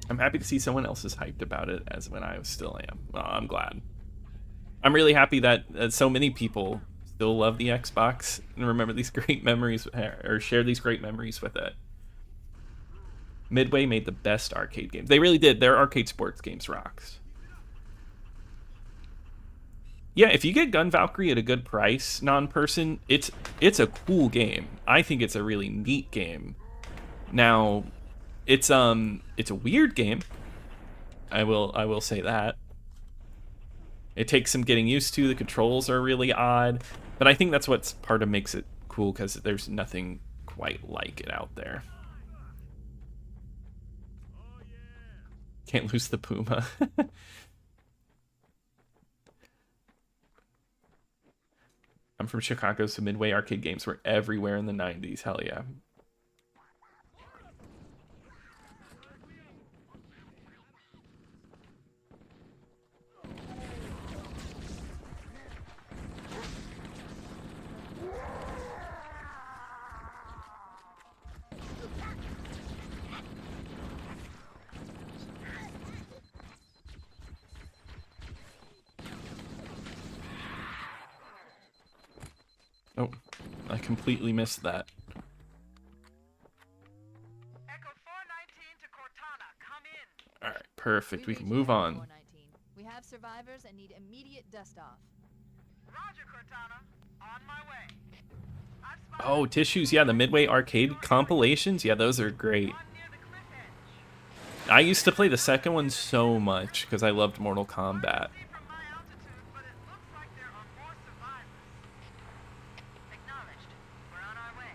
I'm happy to see someone else is hyped about it as when I still am. Well, I'm glad. I'm really happy that so many people still love the Xbox and remember these great memories, or share these great memories with it. Midway made the best arcade games. They really did. Their arcade sports games rocks. Yeah, if you get Gun Valkyrie at a good price, non-person, it's a cool game. I think it's a really neat game. Now, it's a weird game. I will say that. It takes some getting used to. The controls are really odd, but I think that's what's part of makes it cool because there's nothing quite like it out there. Can't lose the Puma. I'm from Chicago, so Midway arcade games were everywhere in the 90s. Hell yeah. Oh, I completely missed that. Echo 419 to Cortana, come in. All right, perfect. We can reached move Echo on. 419. We have survivors and need immediate dust off. Roger, Cortana. On my way. I've spotted Oh, tissues. Yeah, the Midway arcade compilations. Yeah, those are great. one near the cliff edge. I used to play the second one so much because I loved Mortal Kombat. See from my altitude, but it looks like there are more survivors. Acknowledged. We're on our way.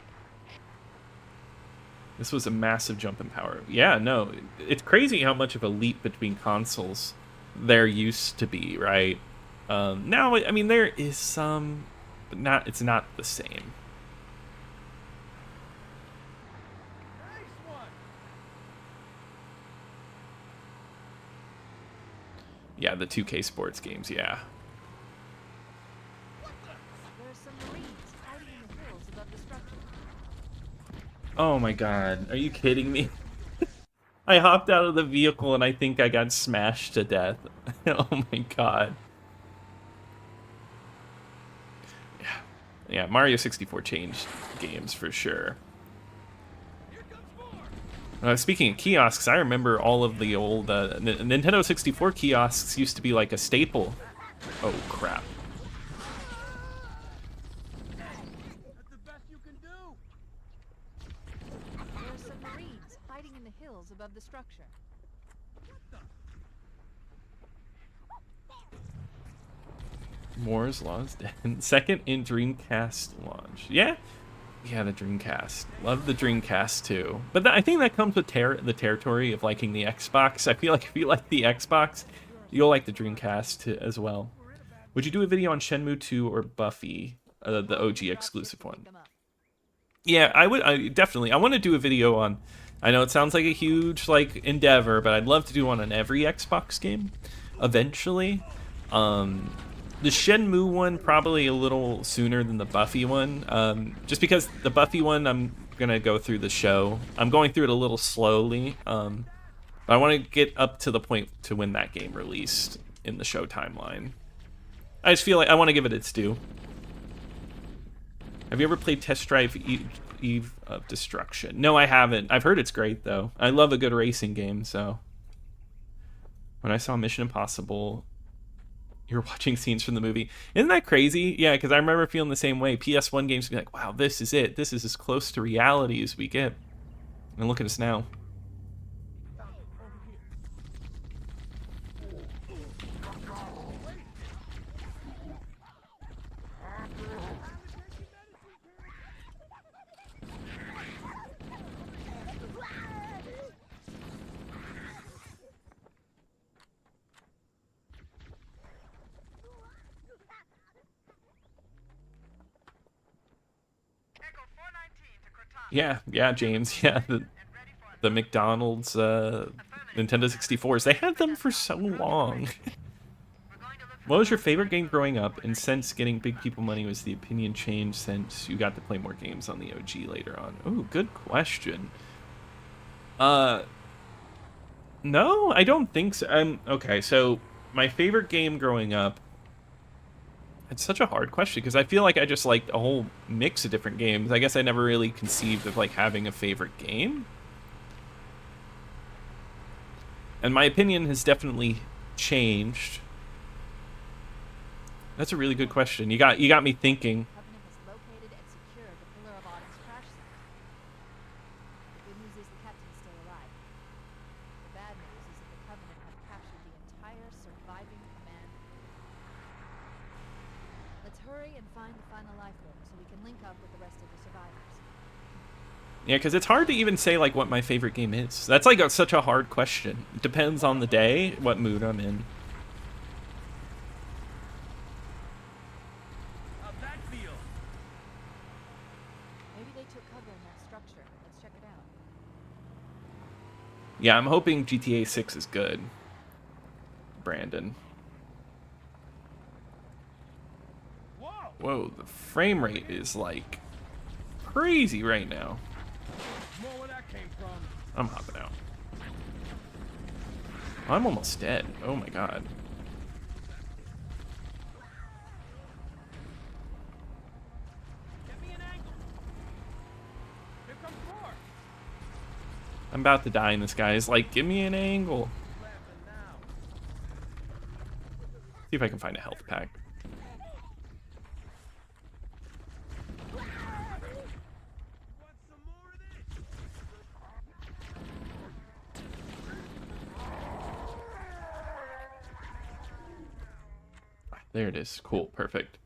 This was a massive jump in power. Yeah, no, it's crazy how much of a leap between consoles there used to be, right? Now, I mean, there is some, but it's not the same. Nice one. Yeah, the 2K sports games, yeah. There are some Marines hiding in the hills above the structure. Oh my god, are you kidding me? I hopped out of the vehicle and I think I got smashed to death. Oh my god. Yeah, Mario 64 changed games for sure. Speaking of kiosks, I remember all of the old Nintendo 64 kiosks used to be like a staple. Oh crap. That's the best you can do. There are some Marines Moore's Law is dead. Second in Dreamcast launch. Yeah, yeah, the Dreamcast. Love the Dreamcast too. But I think that comes with the territory of liking the Xbox. I feel like if you like the Xbox, you'll like the Dreamcast as well. Would you do a video on Shenmue 2 or Buffy, the OG exclusive one? Yeah, I would. I definitely. I want to do a video on. I know it sounds like a huge like endeavor, but I'd love to do one on every Xbox game eventually. The Shenmue one probably a little sooner than the Buffy one, just because the Buffy one I'm gonna go through the show. I'm going through it a little slowly, but I want to get up to the point to when that game released in the show timeline. I just feel like I want to give it its due. Have you ever played Test Drive Eve of Destruction? No, I haven't. I've heard it's great though. I love a good racing game, so. When I saw Mission Impossible, you were watching scenes from the movie. Isn't that crazy? Yeah, because I remember feeling the same way. PS1 games would be like, wow, this is it. This is as close to reality as we get. And look at us now. Echo 419 to Cortana. Yeah, James. Yeah, the McDonald's Nintendo 64s. They had them for so long. What was your favorite game growing up? And since getting Big People Money, was the opinion changed since you got to play more games on the OG later on? Ooh, good question. No, I don't think so. Okay, so my favorite game growing up. It's such a hard question because I feel like I just liked a whole mix of different games. I guess I never really conceived of like having a favorite game. And my opinion has definitely changed. That's a really good question. You got me thinking. Covenant has located and secured the Pillar of Autumn's crash site. The good news is the captain is still alive. The bad news is that the Covenant have captured the entire surviving command. Let's hurry and find the final lifeboat so we can link up with the rest of the survivors. Yeah, because it's hard to even say like what my favorite game is. That's like such a hard question. It depends on the day, what mood I'm in. How'd that feel? Maybe they took cover in that structure. Let's check it out. Yeah, I'm hoping GTA 6 is good. Brandon. Whoa! Whoa, the frame rate is like crazy right now. More where that came from. I'm hopping out. I'm almost dead. Oh my god. Get me an angle. Here comes more. I'm about to die and this guy is like, give me an angle. Laughing now. See if I can find a health pack. Want some more of this? There it is. Cool. Perfect.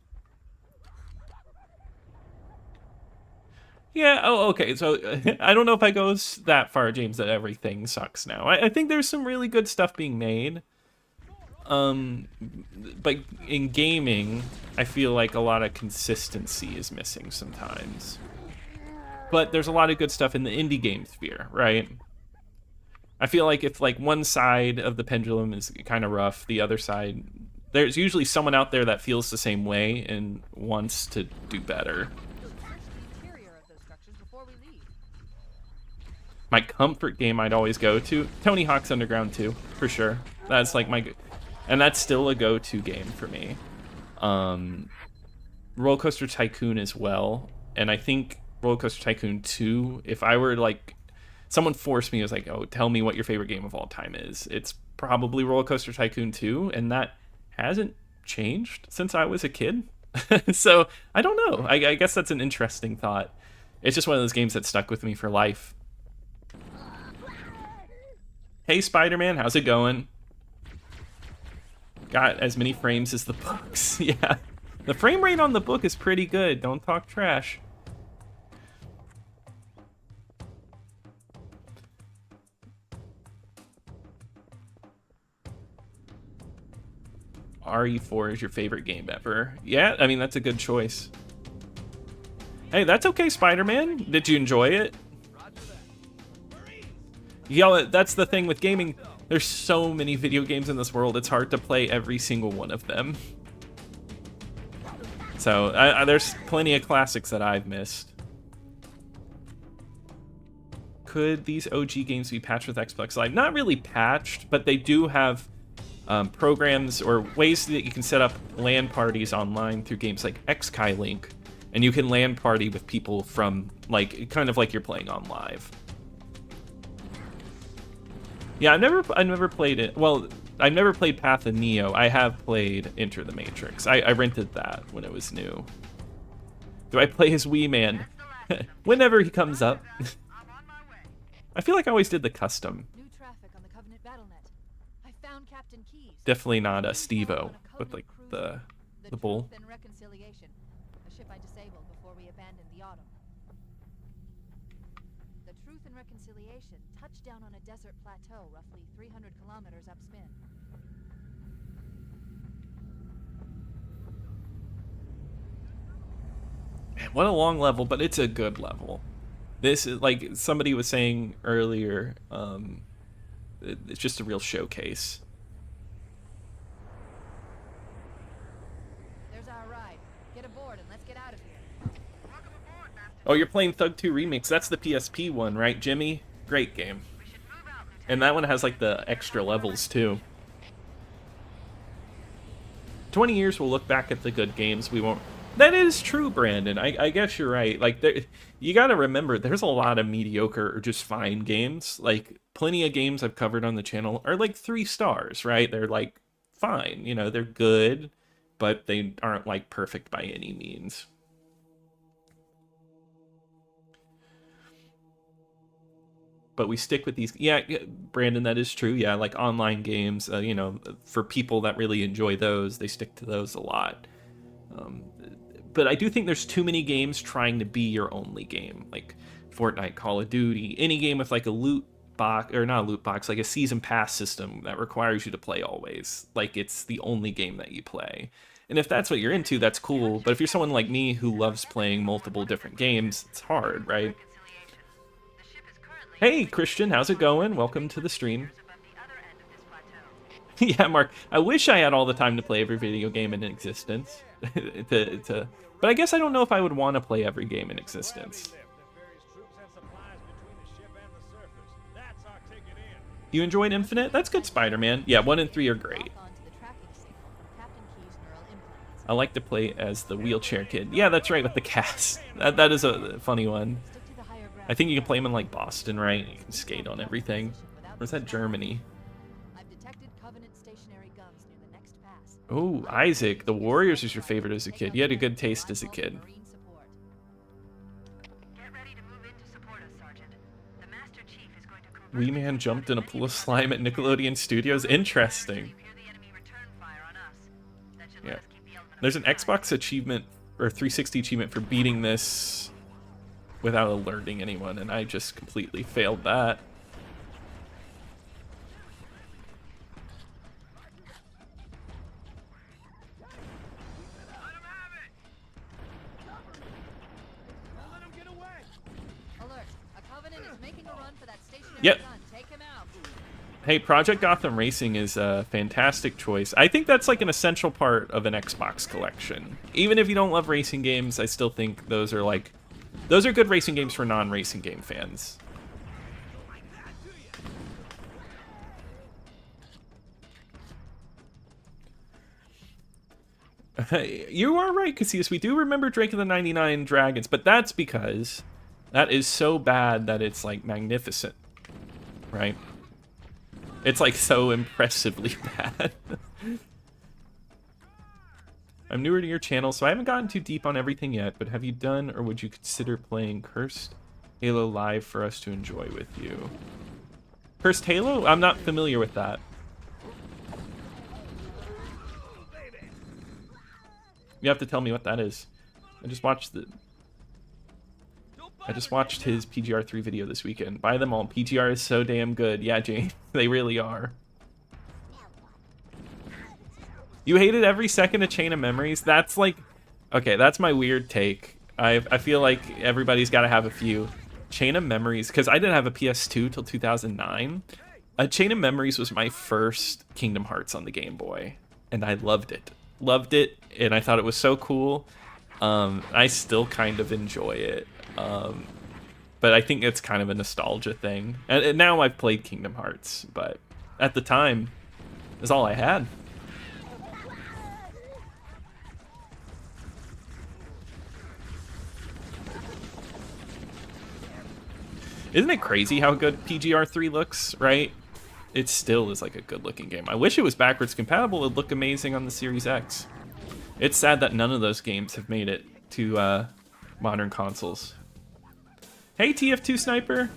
Yeah, oh, okay. So I don't know if I go that far, James, that everything sucks now. I think there's some really good stuff being made. But in gaming, I feel like a lot of consistency is missing sometimes. But there's a lot of good stuff in the indie game sphere, right? I feel like if like one side of the pendulum is kind of rough, the other side, there's usually someone out there that feels the same way and wants to do better. Search the interior of those structures before we leave. My comfort game I'd always go to, Tony Hawk's Underground 2, for sure. That's like my, and that's still a go-to game for me. Roller Coaster Tycoon as well, and I think Roller Coaster Tycoon 2, if I were like, someone forced me, it was like, oh, tell me what your favorite game of all time is. It's probably Roller Coaster Tycoon 2, and that hasn't changed since I was a kid. So, I don't know. I guess that's an interesting thought. It's just one of those games that stuck with me for life. Hey, Spider-Man, how's it going? got as many frames as the books. Yeah. The frame rate on the book is pretty good. Don't talk trash. RE4 is your favorite game ever. Yeah, I mean, that's a good choice. Hey, that's okay, Spider-Man. Did you enjoy it? Yeah, that's the thing with gaming. There's so many video games in this world, it's hard to play every single one of them. So, there's plenty of classics that I've missed. Could these OG games be patched with Xbox Live? Not really patched, but they do have programs or ways that you can set up LAN parties online through games like Skylink, and you can LAN party with people from, like, kind of like you're playing on live. Yeah, I've never played it. Well, I've never played Path of Neo. I have played Enter the Matrix. I rented that when it was new. Do I play as Wee Man? Whenever he comes up. I feel like I always did the custom. New traffic on the Covenant BattleNet. I found Captain Keyes. Definitely not a Steve-O with like the bull. Truth and Reconciliation, a ship I disabled before we abandoned the Autumn. The Truth and Reconciliation touched down on a desert plateau roughly 300 kilometers upspin. Man, what a long level, but it's a good level. This is, like somebody was saying earlier, it's just a real showcase. There's our ride. Get aboard and let's get out of here. Oh, you're playing Thug 2 Remix. That's the PSP one, right, Jimmy? Great game. And that one has like the extra levels too. 20 years we'll look back at the good games. We won't. That is true, Brandon. I guess you're right. Like, you got to remember, there's a lot of mediocre or just fine games. Like, plenty of games I've covered on the channel are like 3 stars, right? They're like fine, you know, they're good, but they aren't like perfect by any means. But we stick with these. Yeah, Brandon, that is true. Yeah, like online games, you know, for people that really enjoy those, they stick to those a lot. But I do think there's too many games trying to be your only game, like Fortnite, Call of Duty, any game with like a loot box, or not a loot box, like a season pass system that requires you to play always. Like it's the only game that you play. And if that's what you're into, that's cool. But if you're someone like me who loves playing multiple different games, it's hard, right? Hey, Christian, how's it going? Welcome to the stream. Yeah, Mark, I wish I had all the time to play every video game in existence. But I guess I don't know if I would want to play every game in existence. You enjoyed Infinite? That's good, Spider-Man. Yeah, 1 and 3 are great. I like to play as the wheelchair kid. Yeah, that's right, with the cast. That is a funny one. I think you can play him in like Boston, right? You can skate on everything. Or is that Germany? Oh, Isaac, the Warriors was your favorite as a kid. You had a good taste as a kid. Wee Man jumped in a pool of slime at Nickelodeon Studios. Interesting. Yeah. There's an Xbox achievement, or 360 achievement for beating this without alerting anyone, and I just completely failed that. Yep. Hey, Project Gotham Racing is a fantastic choice. I think that's like an essential part of an Xbox collection. Even if you don't love racing games, I still think those are good racing games for non-racing game fans. You are right, Cassius. We do remember Drake of the 99 Dragons, but that's because that is so bad that it's like magnificent, right? It's like so impressively bad. I'm newer to your channel, so I haven't gotten too deep on everything yet, but have you done or would you consider playing Cursed Halo Live for us to enjoy with you? Cursed Halo? I'm not familiar with that. You have to tell me what that is. I just watched his PGR3 video this weekend. Buy them all. PGR is so damn good. Yeah, Jane, they really are. You hated every second of Chain of Memories? That's like, okay, that's my weird take. I feel like everybody's got to have a few. Chain of Memories, because I didn't have a PS2 till 2009. Chain of Memories was my first Kingdom Hearts on the Game Boy, and I loved it. Loved it, and I thought it was so cool. I still kind of enjoy it. But I think it's kind of a nostalgia thing. And now I've played Kingdom Hearts, but at the time, it's all I had. Isn't it crazy how good PGR3 looks, right? It still is like a good looking game. I wish it was backwards compatible. It would look amazing on the Series X. It's sad that none of those games have made it to modern consoles. Hey, TF2 Sniper.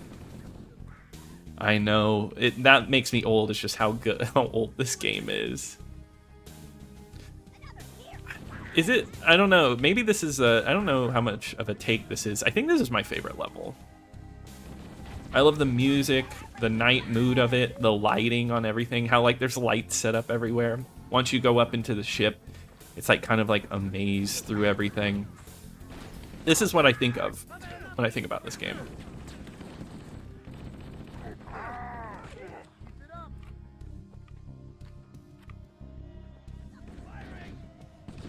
I know that makes me old. It's just how old this game is. Is it? I don't know. Maybe this is I don't know how much of a take this is. I think this is my favorite level. I love the music, the night mood of it, the lighting on everything, how like there's lights set up everywhere. Once you go up into the ship, it's like kind of like a maze through everything. This is what I think of when I think about this game.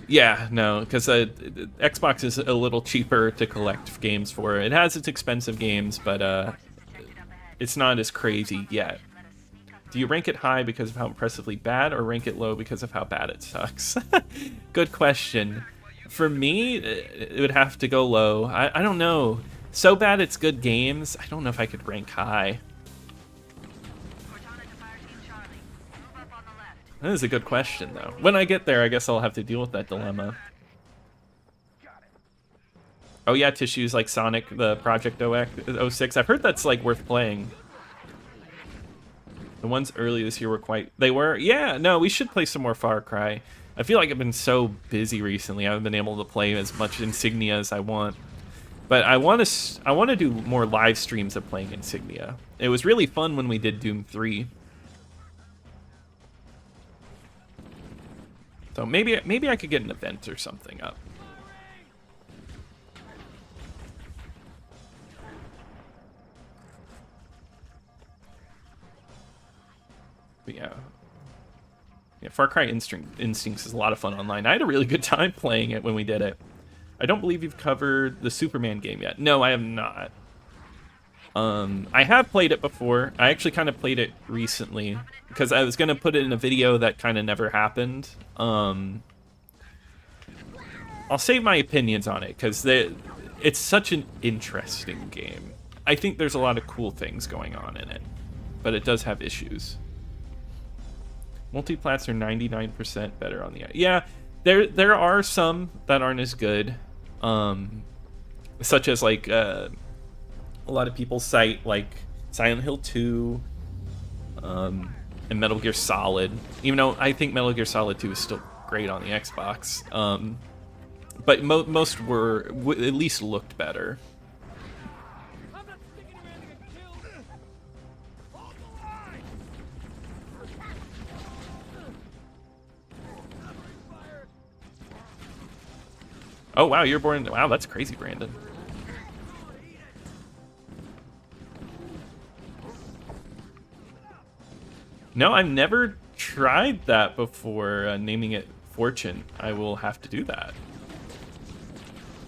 Yeah, no, because Xbox is a little cheaper to collect games for. It has its expensive games, but it's not as crazy yet. Do you rank it high because of how impressively bad, or rank it low because of how bad it sucks? Good question. For me, it would have to go low. I don't know. So bad it's good games. I don't know if I could rank high. That is a good question, though. When I get there, I guess I'll have to deal with that dilemma. Oh yeah, Tissues like Sonic, the Project 06. I've heard that's like worth playing. The ones early this year were quite... They were? Yeah, no, we should play some more Far Cry. I feel like I've been so busy recently. I haven't been able to play as much Insignia as I want. But I want to do more live streams of playing Insignia. It was really fun when we did Doom 3. So maybe I could get an event or something up. But yeah, Far Cry Instincts is a lot of fun online. I had a really good time playing it when we did it. I don't believe you've covered the Superman game yet. No, I have not. I have played it before. I actually kind of played it recently because I was going to put it in a video that kind of never happened. I'll save my opinions on it because it's such an interesting game. I think there's a lot of cool things going on in it, but it does have issues. Multiplats are 99% better on the... Yeah, there are some that aren't as good. Such as, like, a lot of people cite, like, Silent Hill 2, and Metal Gear Solid. Even though I think Metal Gear Solid 2 is still great on the Xbox. But most were... at least looked better. Oh, wow, you're born... Wow, that's crazy, Brandon. No, I've never tried that before, naming it Fortune. I will have to do that.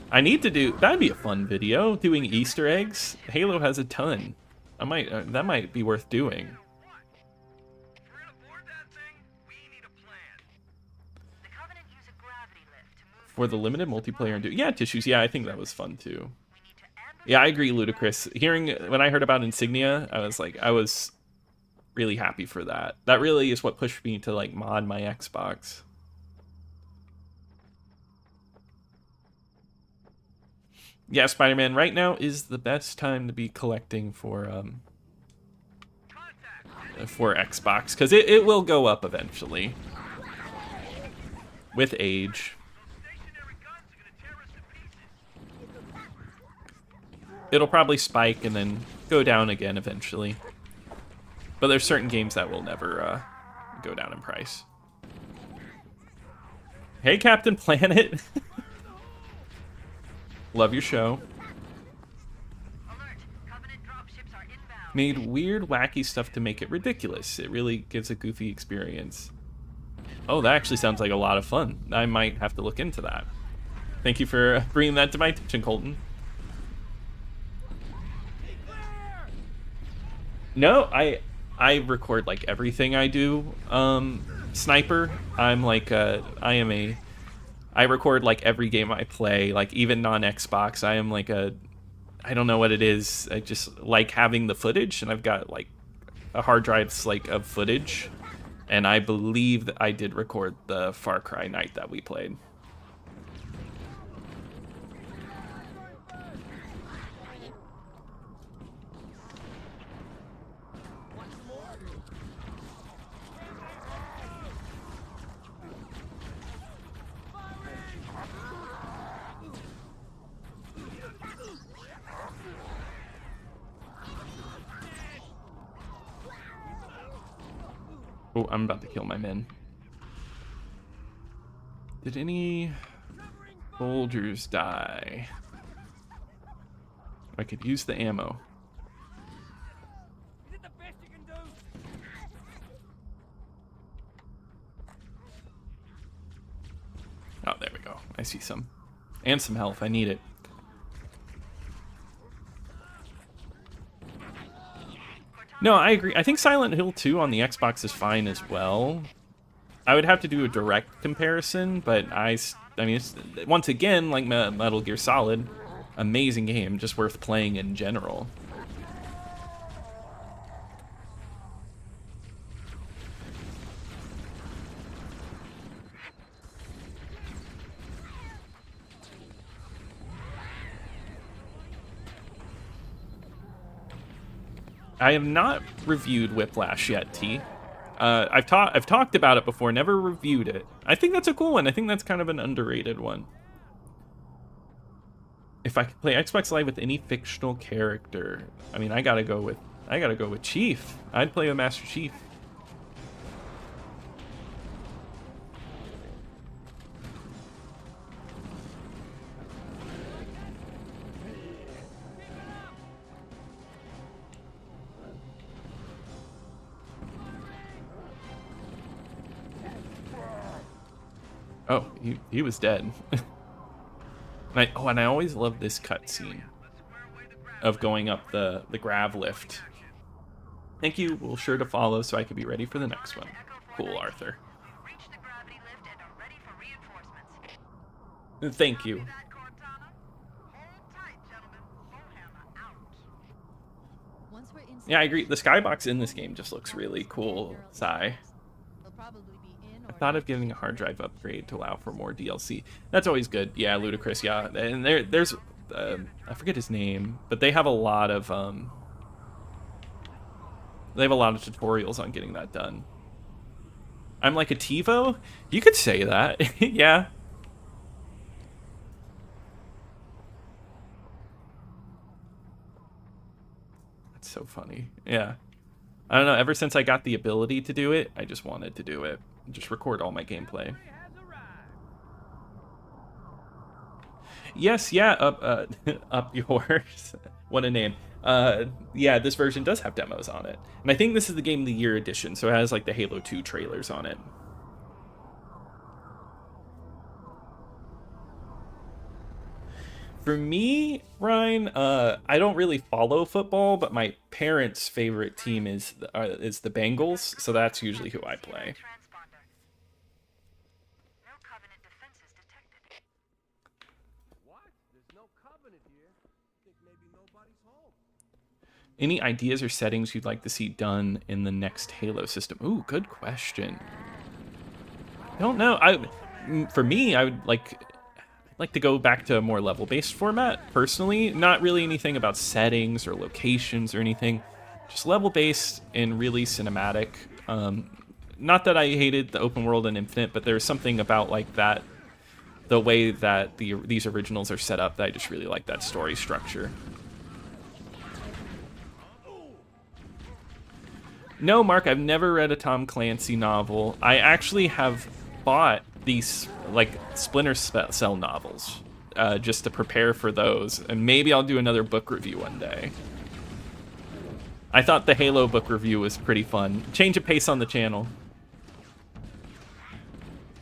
I need to do... That'd be a fun video, doing Easter eggs. Halo has a ton. I might... that might be worth doing. For the limited multiplayer and do... Yeah, Tissues. Yeah, I think that was fun too. Yeah, I agree, Ludicrous. When I heard about Insignia, I was really happy for that. That really is what pushed me to like mod my Xbox. Yeah, Spider-Man, right now is the best time to be collecting for Xbox, because it will go up eventually with age. It'll probably spike and then go down again eventually. But there's certain games that will never go down in price. Hey, Captain Planet. Love your show. Alert! Covenant dropships are inbound. Made weird, wacky stuff to make it ridiculous. It really gives a goofy experience. Oh, that actually sounds like a lot of fun. I might have to look into that. Thank you for bringing that to my attention, Colton. No, I record like everything I do. Sniper. I'm like I record like every game I play, like even non-Xbox. I am like I don't know what it is. I just like having the footage, and I've got like a hard drive like of footage, and I believe that I did record the Far Cry night that we played. Oh, I'm about to kill my men. Did any soldiers die? I could use the ammo. Is it the best you can do? Oh, there we go. I see some. And some health. I need it. No, I agree. I think Silent Hill 2 on the Xbox is fine as well. I would have to do a direct comparison, but I mean, it's, once again, like Metal Gear Solid, amazing game, just worth playing in general. I have not reviewed Whiplash yet, T. I've talked about it before, never reviewed it. I think that's a cool one. I think that's kind of an underrated one. If I could play Xbox Live with any fictional character, I mean, I gotta go with Chief. I'd play with Master Chief. Oh, he was dead. And I always love this cutscene of going up the grav lift. Thank you. We'll sure to follow so I can be ready for the next one. Cool, Arthur. Reach the gravity lift and are ready for reinforcements. Thank you. That, Cortana? Hold tight, gentlemen. Bowhammer out. Once we're inside, Yeah, I agree. The skybox in this game just looks really cool, Sai. they'll probably be in I or thought of giving a hard drive upgrade to allow for more DLC. That's always good. Yeah, Ludicrous, yeah. And there's I forget his name, but they have a lot of tutorials on getting that done. I'm like a TiVo? You could say that. Yeah. That's so funny. Yeah. I don't know, ever since I got the ability to do it, I just wanted to do it. Just record all my gameplay. Has arrived. Yes, yeah, up yours. What a name. Yeah, this version does have demos on it. And I think this is the Game of the Year edition, so it has like the Halo 2 trailers on it. For me, Ryan, I don't really follow football, but my parents' favorite team is the Bengals, so that's usually who I play. Transponder. No Covenant defenses detected. What? There's no covenant here. Think maybe nobody's home. Any ideas or settings you'd like to see done in the next Halo system? Ooh, good question. I don't know. For me, I would like to go back to a more level-based format, personally. Not really anything about settings or locations or anything. Just level-based and really cinematic. Not that I hated the open world and Infinite, but there's something about like that, the way that these originals are set up, that I just really like that story structure. No, Mark, I've never read a Tom Clancy novel. I actually have bought these, like, Splinter Cell novels just to prepare for those. And maybe I'll do another book review one day. I thought the Halo book review was pretty fun. Change of pace on the channel.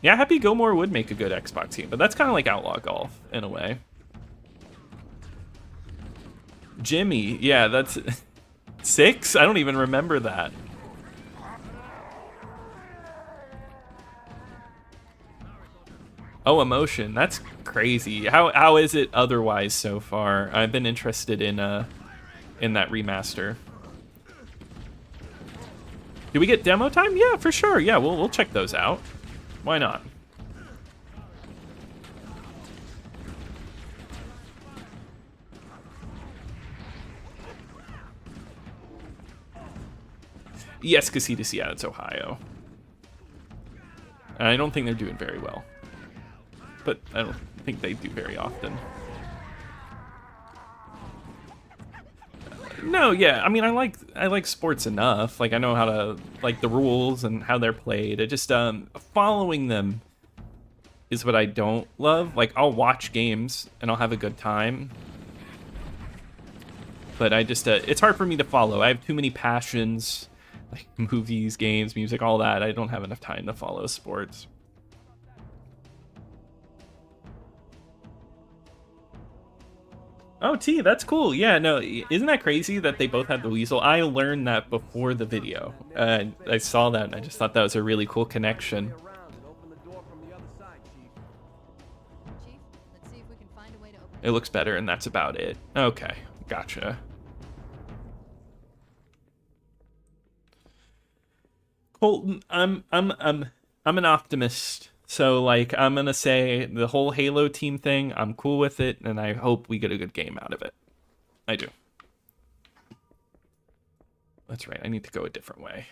Yeah, Happy Gilmore would make a good Xbox game, but that's kind of like Outlaw Golf, in a way. Jimmy, yeah, that's... 6? I don't even remember that. Oh, Emotion, that's crazy. How is it otherwise so far? I've been interested in that remaster. Do we get demo time? Yeah, for sure. Yeah, we'll check those out. Why not? Yes, Casitas, yeah, it's Ohio. And I don't think they're doing very well. But I don't think they do very often. No, yeah, I mean, I like sports enough. Like, I know how to, like, the rules and how they're played. I just, following them is what I don't love. Like, I'll watch games and I'll have a good time. But I just, it's hard for me to follow. I have too many passions, like movies, games, music, all that. I don't have enough time to follow sports. Oh, T, that's cool. Yeah, no, isn't that crazy that they both had the weasel? I learned that before the video. I saw that and I just thought that was a really cool connection. Chief, let's see if we can find a way to open It looks better and that's about it. Okay, gotcha. Colton, I'm an optimist. So, like, I'm going to say the whole Halo team thing, I'm cool with it, and I hope we get a good game out of it. I do. That's right, I need to go a different way.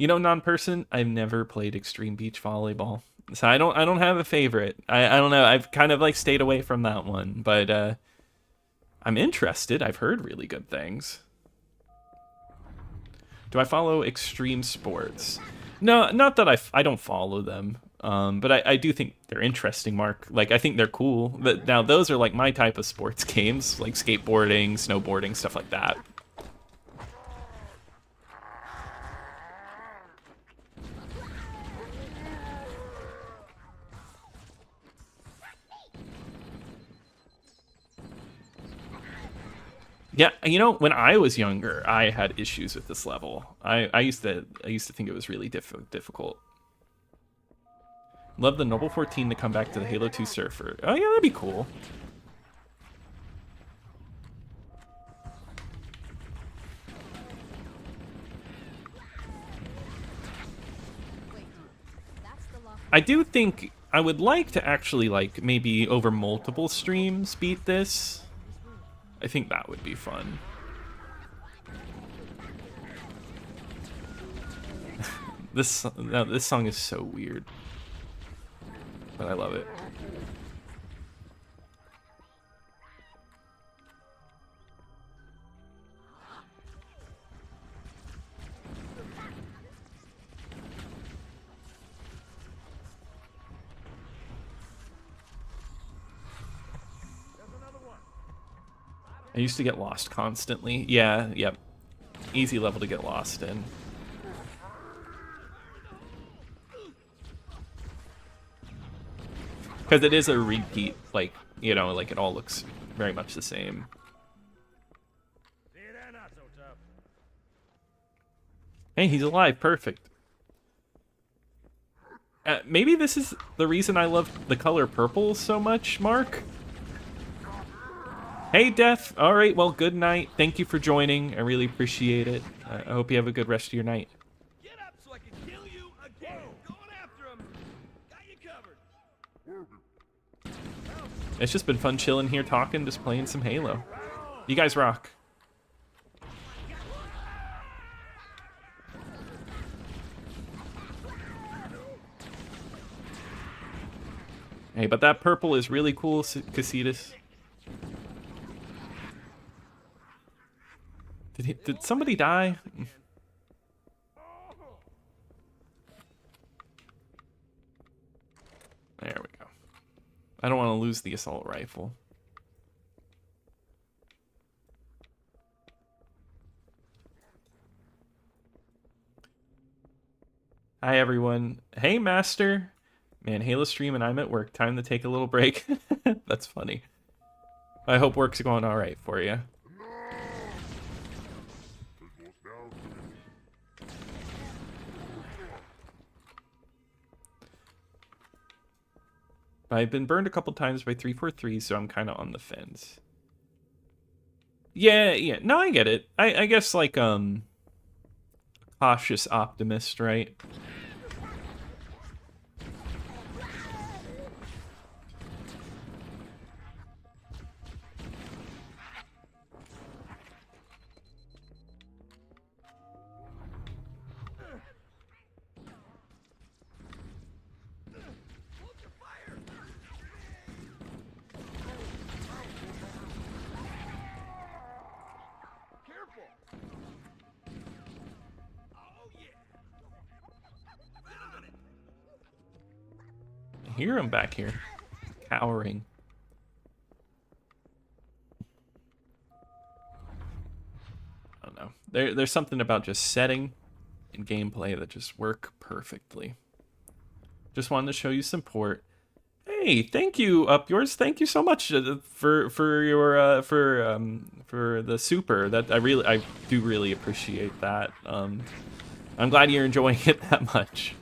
You know, non-person, I've never played extreme beach volleyball. So I don't have a favorite. I don't know, I've kind of, like, stayed away from that one. But, I'm interested. I've heard really good things. Do I follow extreme sports? No, not that I don't follow them, but I do think they're interesting, Mark. Like, I think they're cool. But now, those are, like, my type of sports games, like skateboarding, snowboarding, stuff like that. Yeah, you know, when I was younger, I had issues with this level. I used to think it was really difficult. Love the Noble 14 to come back to the Halo 2 Surfer. Oh yeah, that'd be cool. I do think I would like to actually, like, maybe over multiple streams beat this. I think that would be fun. This song is so weird, but I love it. I used to get lost constantly. Yeah, yep. Easy level to get lost in. Because it is a repeat, like, you know, like it all looks very much the same. See, they're not so tough. Hey, he's alive. Perfect. Maybe this is the reason I love the color purple so much, Mark? Hey, Def. All right, well, good night. Thank you for joining. I really appreciate it. I hope you have a good rest of your night. Get up so I can kill you again. Going after him. Got you covered. It's just been fun chilling here, talking, just playing some Halo. You guys rock. Hey, but that purple is really cool, Casitas. Did somebody die? There we go. I don't want to lose the assault rifle. Hi, everyone. Hey, Master. Man, Halo stream and I'm at work. Time to take a little break. That's funny. I hope work's going all right for you. I've been burned a couple times by 343, so I'm kind of on the fence. Yeah. No, I get it. I guess, like, cautious optimist, right? I hear him back here, cowering. I don't know. There's something about just setting and gameplay that just work perfectly. Just wanted to show you support. Hey, thank you, Up Yours. Thank you so much for your for the super. That I do really appreciate that. I'm glad you're enjoying it that much.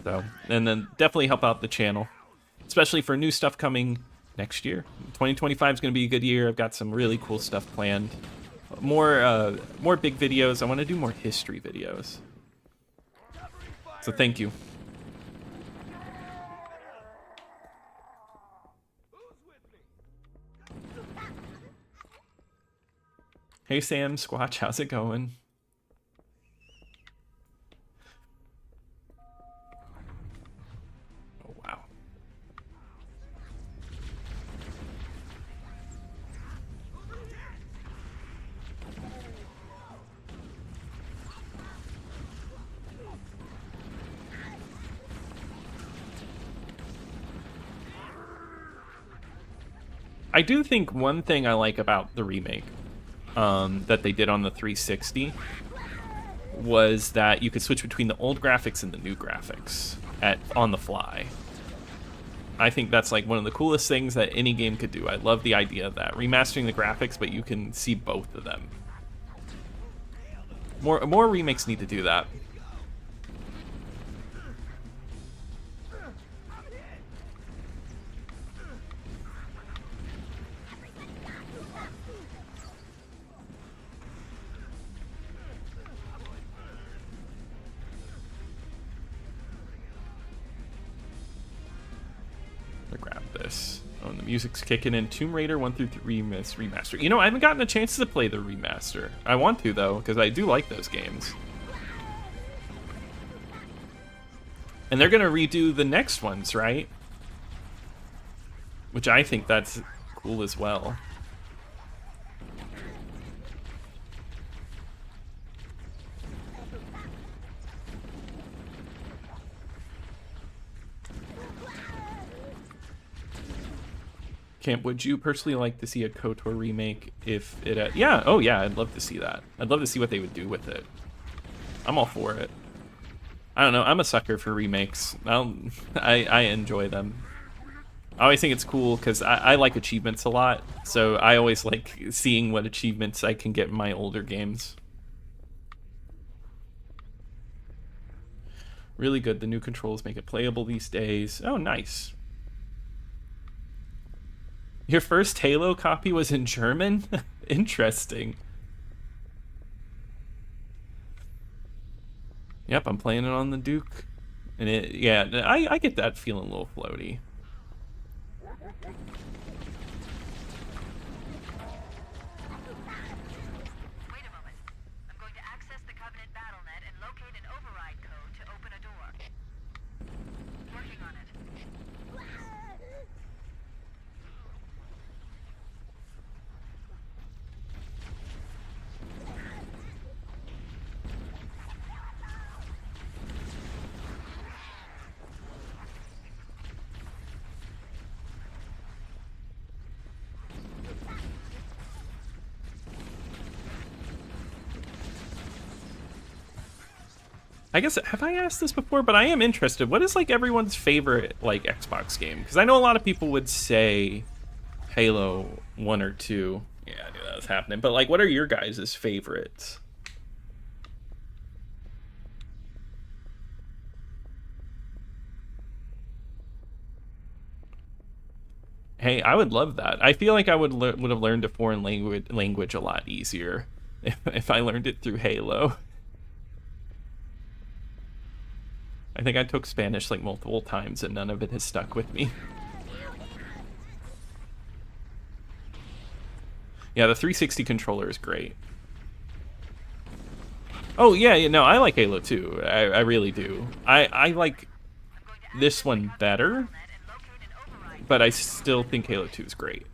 So, and then definitely help out the channel, especially for new stuff coming next year. 2025 is going to be a good year. I've got some really cool stuff planned. More big videos. I want to do more history videos. So thank you. Hey Sam, Squatch, how's it going? Oh wow. I do think one thing I like about the remake that they did on the 360 was that you could switch between the old graphics and the new graphics on the fly. I think that's like one of the coolest things that any game could do. I love the idea of that. Remastering the graphics, but you can see both of them. More remakes need to do that. Grab this. Oh, and the music's kicking in. Tomb Raider 1 through 3 remaster. You know, I haven't gotten a chance to play the remaster. I want to, though, because I do like those games. And they're going to redo the next ones, right? Which I think that's cool as well. Camp, would you personally like to see a KOTOR remake if it... yeah, oh yeah, I'd love to see that. I'd love to see what they would do with it. I'm all for it. I don't know, I'm a sucker for remakes. I enjoy them. I always think it's cool because I like achievements a lot, so I always like seeing what achievements I can get in my older games. Really good, the new controls make it playable these days. Oh, nice. Your first Halo copy was in German? Interesting. Yep, I'm playing it on the Duke. And yeah, I get that feeling a little floaty. Wait a moment. I'm going to access the Covenant BattleNet and locate an override code to open a door. Working on it. I guess, have I asked this before? But I am interested. What is like everyone's favorite like Xbox game? Because I know a lot of people would say Halo 1 or 2. Yeah, I knew that was happening. But like, what are your guys' favorites? Hey, I would love that. I feel like I would have learned a foreign language a lot easier if I learned it through Halo. I think I took Spanish like multiple times and none of it has stuck with me. Yeah, the 360 controller is great. Oh yeah, you know, I like Halo 2. I really do. I like this one better, but I still think Halo 2 is great.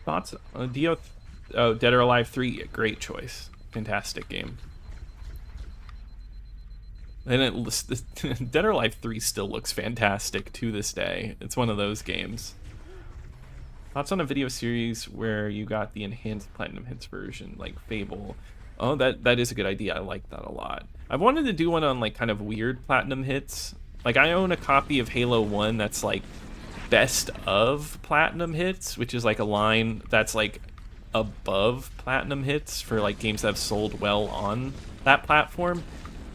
Thoughts? Dead or Alive 3, great choice. Fantastic game. And Dead or Alive 3 still looks fantastic to this day. It's one of those games. Thoughts on a video series where you got the enhanced Platinum Hits version, like Fable? Oh, that is a good idea. I like that a lot. I've wanted to do one on like kind of weird Platinum Hits. Like I own a copy of Halo 1 that's like best of Platinum Hits, which is like a line that's like above Platinum Hits for like games that have sold well on that platform.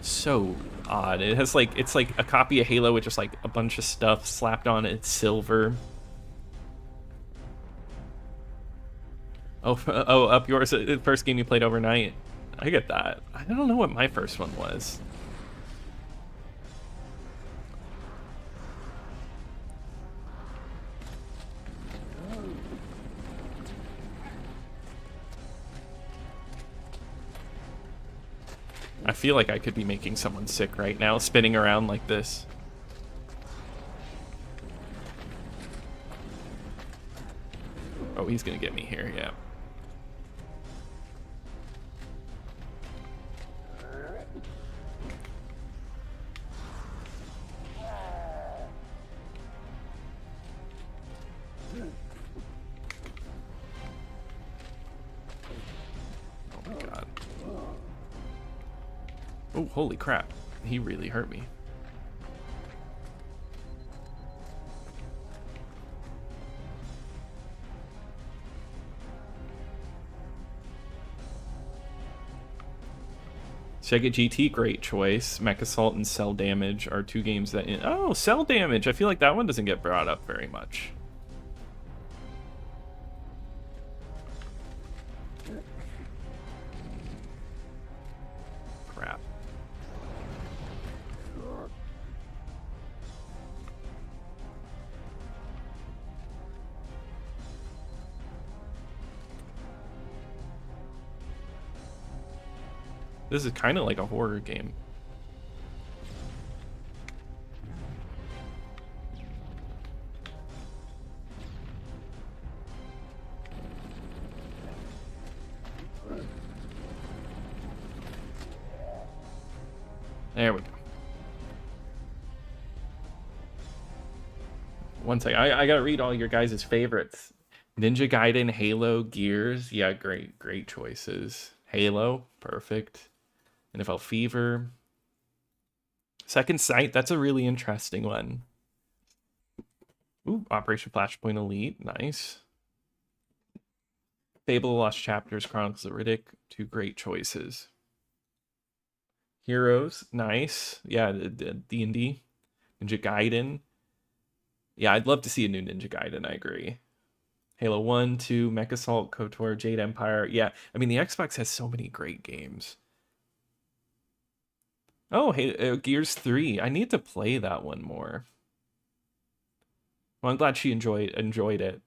So odd. It has like, it's like a copy of Halo with just like a bunch of stuff slapped on it. It's silver. Oh, up yours, the first game you played overnight. I get that. I don't know what my first one was. I feel like I could be making someone sick right now, spinning around like this. Oh, he's gonna get me here, yeah. Oh my god. Oh, holy crap. He really hurt me. Sega GT, great choice. Mech Assault and Cell Damage are two games that... Oh, Cell Damage! I feel like that one doesn't get brought up very much. Crap. This is kind of like a horror game. There we go. One second. I gotta read all your guys' favorites. Ninja Gaiden, Halo, Gears. Yeah, great choices. Halo, perfect. NFL Fever. Second Sight, that's a really interesting one. Ooh, Operation Flashpoint Elite, nice. Fable Lost Chapters, Chronicles of Riddick, two great choices. Heroes, nice. Yeah, D&D. Ninja Gaiden. Yeah, I'd love to see a new Ninja Gaiden, I agree. Halo 1, 2, Mech Assault, KOTOR, Jade Empire. Yeah, I mean, the Xbox has so many great games. Oh, hey, Gears 3. I need to play that one more. Well, I'm glad she enjoyed it.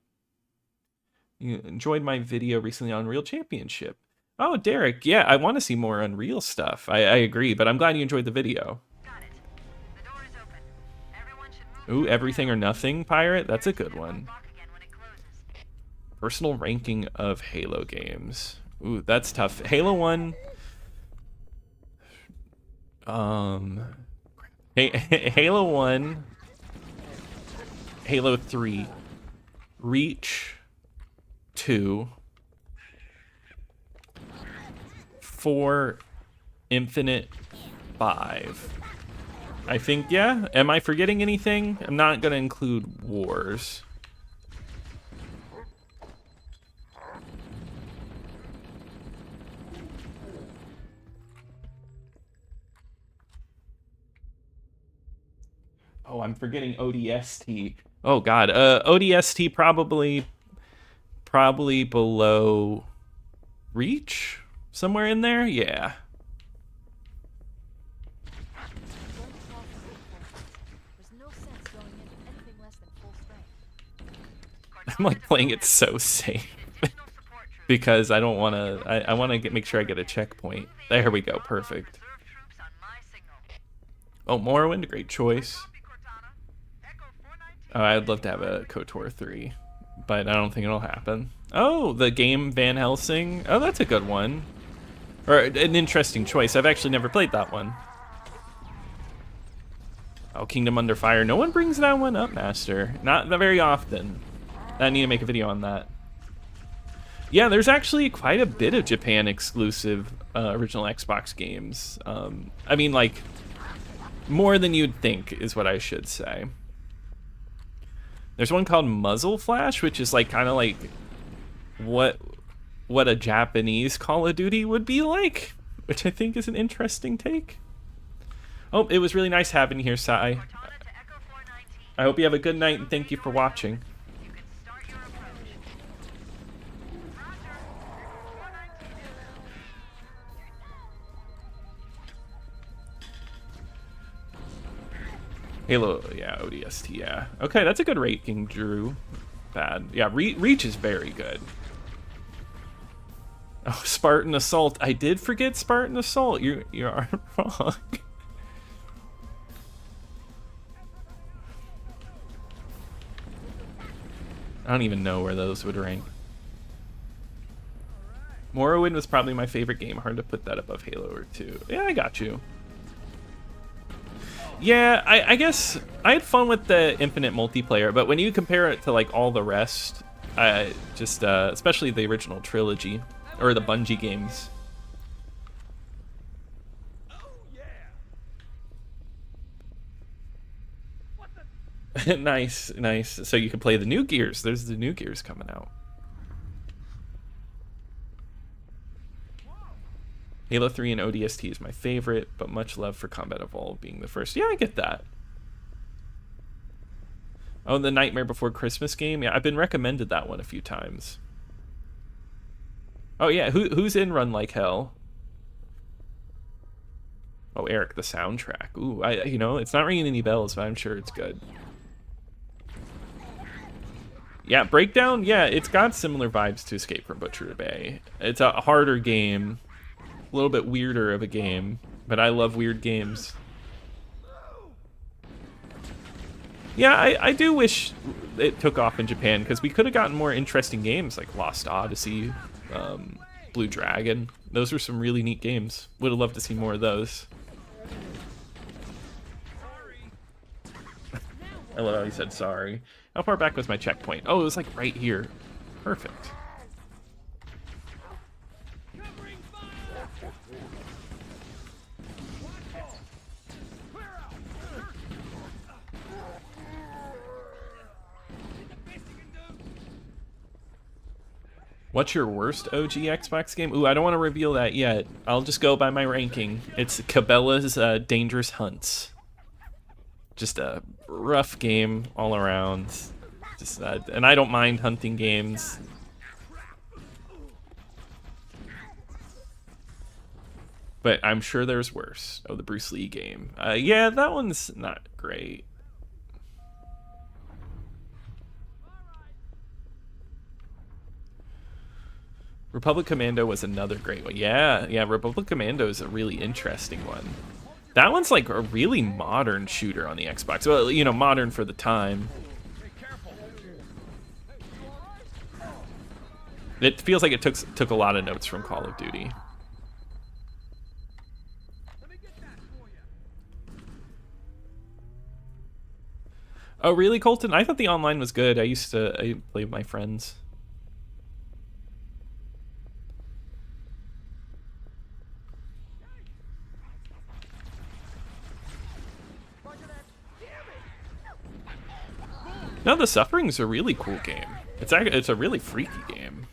You enjoyed my video recently on Unreal Championship. Oh, Derek, yeah, I want to see more Unreal stuff. I agree, but I'm glad you enjoyed the video. Got it. The door is open. Everyone should move. Ooh, Everything or Nothing, Pirate? That's a good one. Lock again when it closes. Personal ranking of Halo games. Ooh, that's tough. Halo 1... Halo 1, Halo 3, Reach 2, 4, Infinite 5. I think, yeah. Am I forgetting anything? I'm not going to include Wars. Oh, I'm forgetting ODST. Oh God, ODST probably below Reach, somewhere in there. Yeah. Going to call for reinforcements. There's no sense going in anything less than full strength. I'm like playing it so safe because I don't want to. I want to make sure I get a checkpoint. There we go. Perfect. Oh, Morrowind, great choice. Oh, I'd love to have a KOTOR 3, but I don't think it'll happen. Oh, the game Van Helsing. Oh, that's a good one. Or an interesting choice. I've actually never played that one. Oh, Kingdom Under Fire. No one brings that one up, Master. Not very often. I need to make a video on that. Yeah, there's actually quite a bit of Japan exclusive original Xbox games. I mean, like, more than you'd think is what I should say. There's one called Muzzle Flash, which is like kind of like what a Japanese Call of Duty would be like, which I think is an interesting take. Oh, it was really nice having you here, Sai. I hope you have a good night and thank you for watching. Halo, yeah, ODST, yeah. Okay, that's a good rating, Drew. Bad. Yeah, Reach is very good. Oh, Spartan Assault. I did forget Spartan Assault. You are wrong. I don't even know where those would rank. Morrowind was probably my favorite game. Hard to put that above Halo or 2. Yeah, I got you. Yeah, I guess I had fun with the Infinite multiplayer, but when you compare it to like all the rest, just especially the original trilogy or the Bungie games. Nice, nice. So you can play the new Gears. There's the new Gears coming out. Halo 3 and ODST is my favorite, but much love for Combat Evolved being the first. Yeah, I get that. Oh, the Nightmare Before Christmas game? Yeah, I've been recommended that one a few times. Oh yeah, who's in Run Like Hell? Oh, Eric, the soundtrack. Ooh, you know, it's not ringing any bells, but I'm sure it's good. Yeah, Breakdown, yeah, it's got similar vibes to Escape from Butcher Bay. It's a harder game. A little bit weirder of a game, but I love weird games. Yeah, I do wish it took off in Japan, because we could have gotten more interesting games like Lost Odyssey, Blue Dragon. Those were some really neat games. Would have loved to see more of those. I love how he said sorry. How far back was my checkpoint? Oh, it was like right here. Perfect. What's your worst OG Xbox game? Ooh, I don't want to reveal that yet. I'll just go by my ranking. It's Cabela's Dangerous Hunts. Just a rough game all around. Just and I don't mind hunting games. But I'm sure there's worse. Oh, the Bruce Lee game. Yeah, that one's not great. Republic Commando was another great one. Yeah, Republic Commando is a really interesting one. That one's like a really modern shooter on the Xbox. Well, you know, modern for the time. It feels like it took a lot of notes from Call of Duty. Oh, really, Colton? I thought the online was good. I play with my friends. No, The Suffering's a really cool game. It's a really freaky game.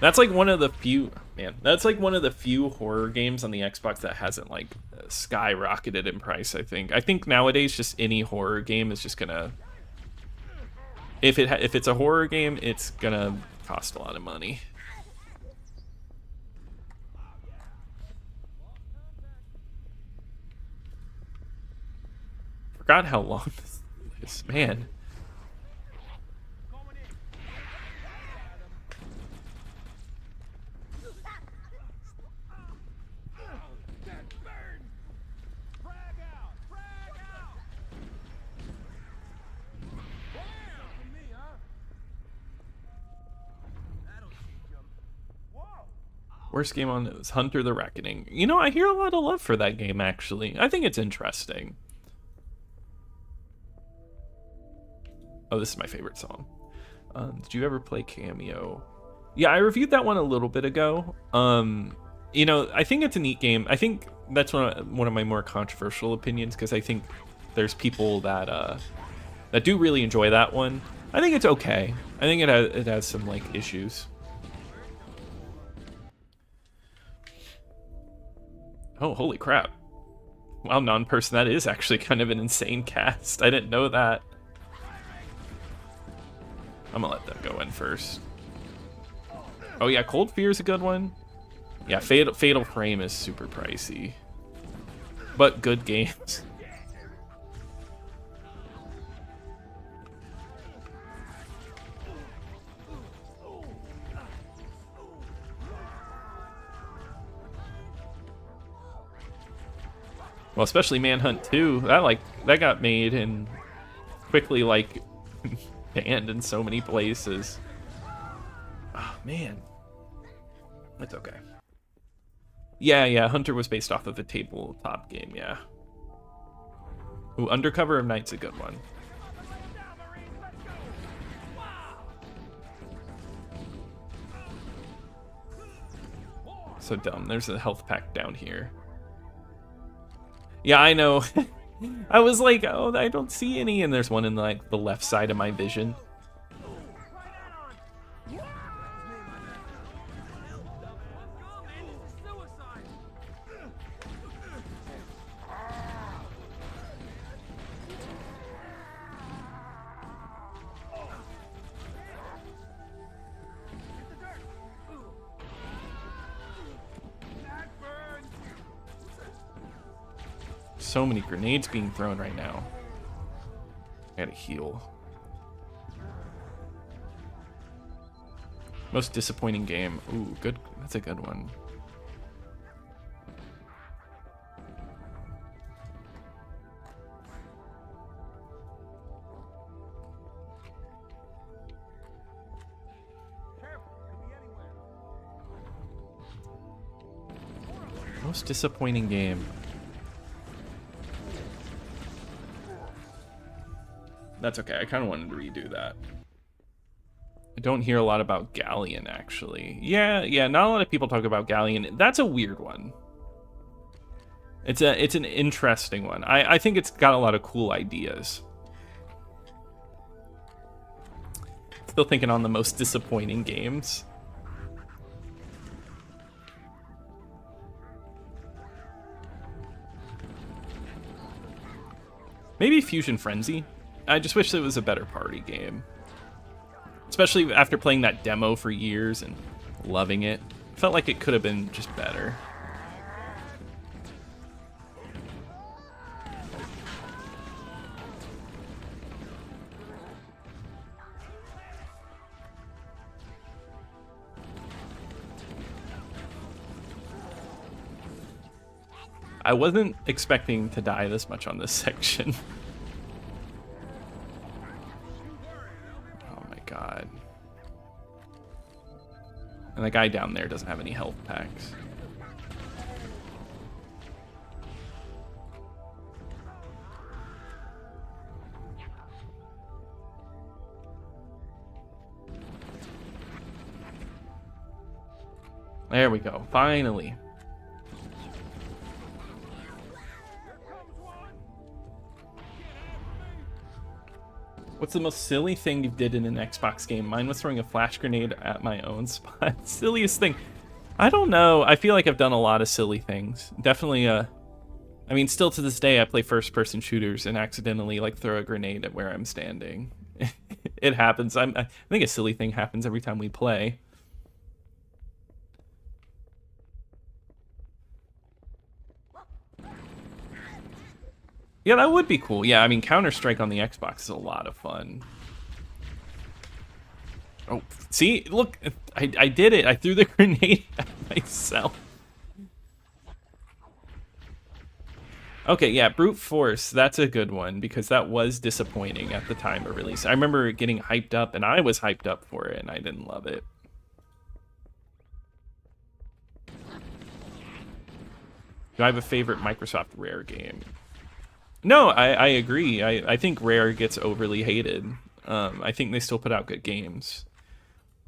That's like one of the few, man, that's like one of the few horror games on the Xbox that hasn't like skyrocketed in price, I think. I think nowadays just any horror game is just gonna, if it's a horror game, it's gonna cost a lot of money. Forgot how long this is, man. Worst game on is Hunter the Reckoning. You know, I hear a lot of love for that game, actually. I think it's interesting. Oh, this is my favorite song. Did you ever play Cameo? Yeah, I reviewed that one a little bit ago. You know, I think it's a neat game. I think that's one of my more controversial opinions, because I think there's people that that do really enjoy that one. I think it's okay. I think it has some like issues. Oh, holy crap. Wow, non-person, that is actually kind of an insane cast. I didn't know that. I'm gonna let them go in first. Oh yeah, Cold Fear is a good one. Yeah, Fatal Frame is super pricey. But good games. Well, especially Manhunt 2. That got made and quickly like banned in so many places. Oh man. It's okay. Yeah, Hunter was based off of a tabletop game, yeah. Ooh, Undercover of Night's a good one. So dumb. There's a health pack down here. Yeah, I know. I was like, oh, I don't see any, and there's one in like the left side of my vision. So many grenades being thrown right now. I gotta heal. Most disappointing game. Ooh, good. That's a good one. Most disappointing game. That's okay. I kind of wanted to redo that. I don't hear a lot about Galleon, actually. Yeah, not a lot of people talk about Galleon. That's a weird one. It's an interesting one. I think it's got a lot of cool ideas. Still thinking on the most disappointing games. Maybe Fusion Frenzy. I just wish it was a better party game. Especially after playing that demo for years and loving it. Felt like it could have been just better. I wasn't expecting to die this much on this section. God. And the guy down there doesn't have any health packs. There we go. Finally. What's the most silly thing you did in an Xbox game? Mine was throwing a flash grenade at my own spot. Silliest thing. I don't know. I feel like I've done a lot of silly things. Definitely, I mean, still to this day, I play first-person shooters and accidentally, like, throw a grenade at where I'm standing. It happens. I think a silly thing happens every time we play. Yeah, that would be cool. Yeah, I mean, Counter-Strike on the Xbox is a lot of fun. Oh, see? Look, I did it. I threw the grenade at myself. Okay, yeah, Brute Force. That's a good one, because that was disappointing at the time of release. I remember getting hyped up, and I was hyped up for it, and I didn't love it. Do I have a favorite Microsoft Rare game? No, I agree. I think Rare gets overly hated. I think they still put out good games.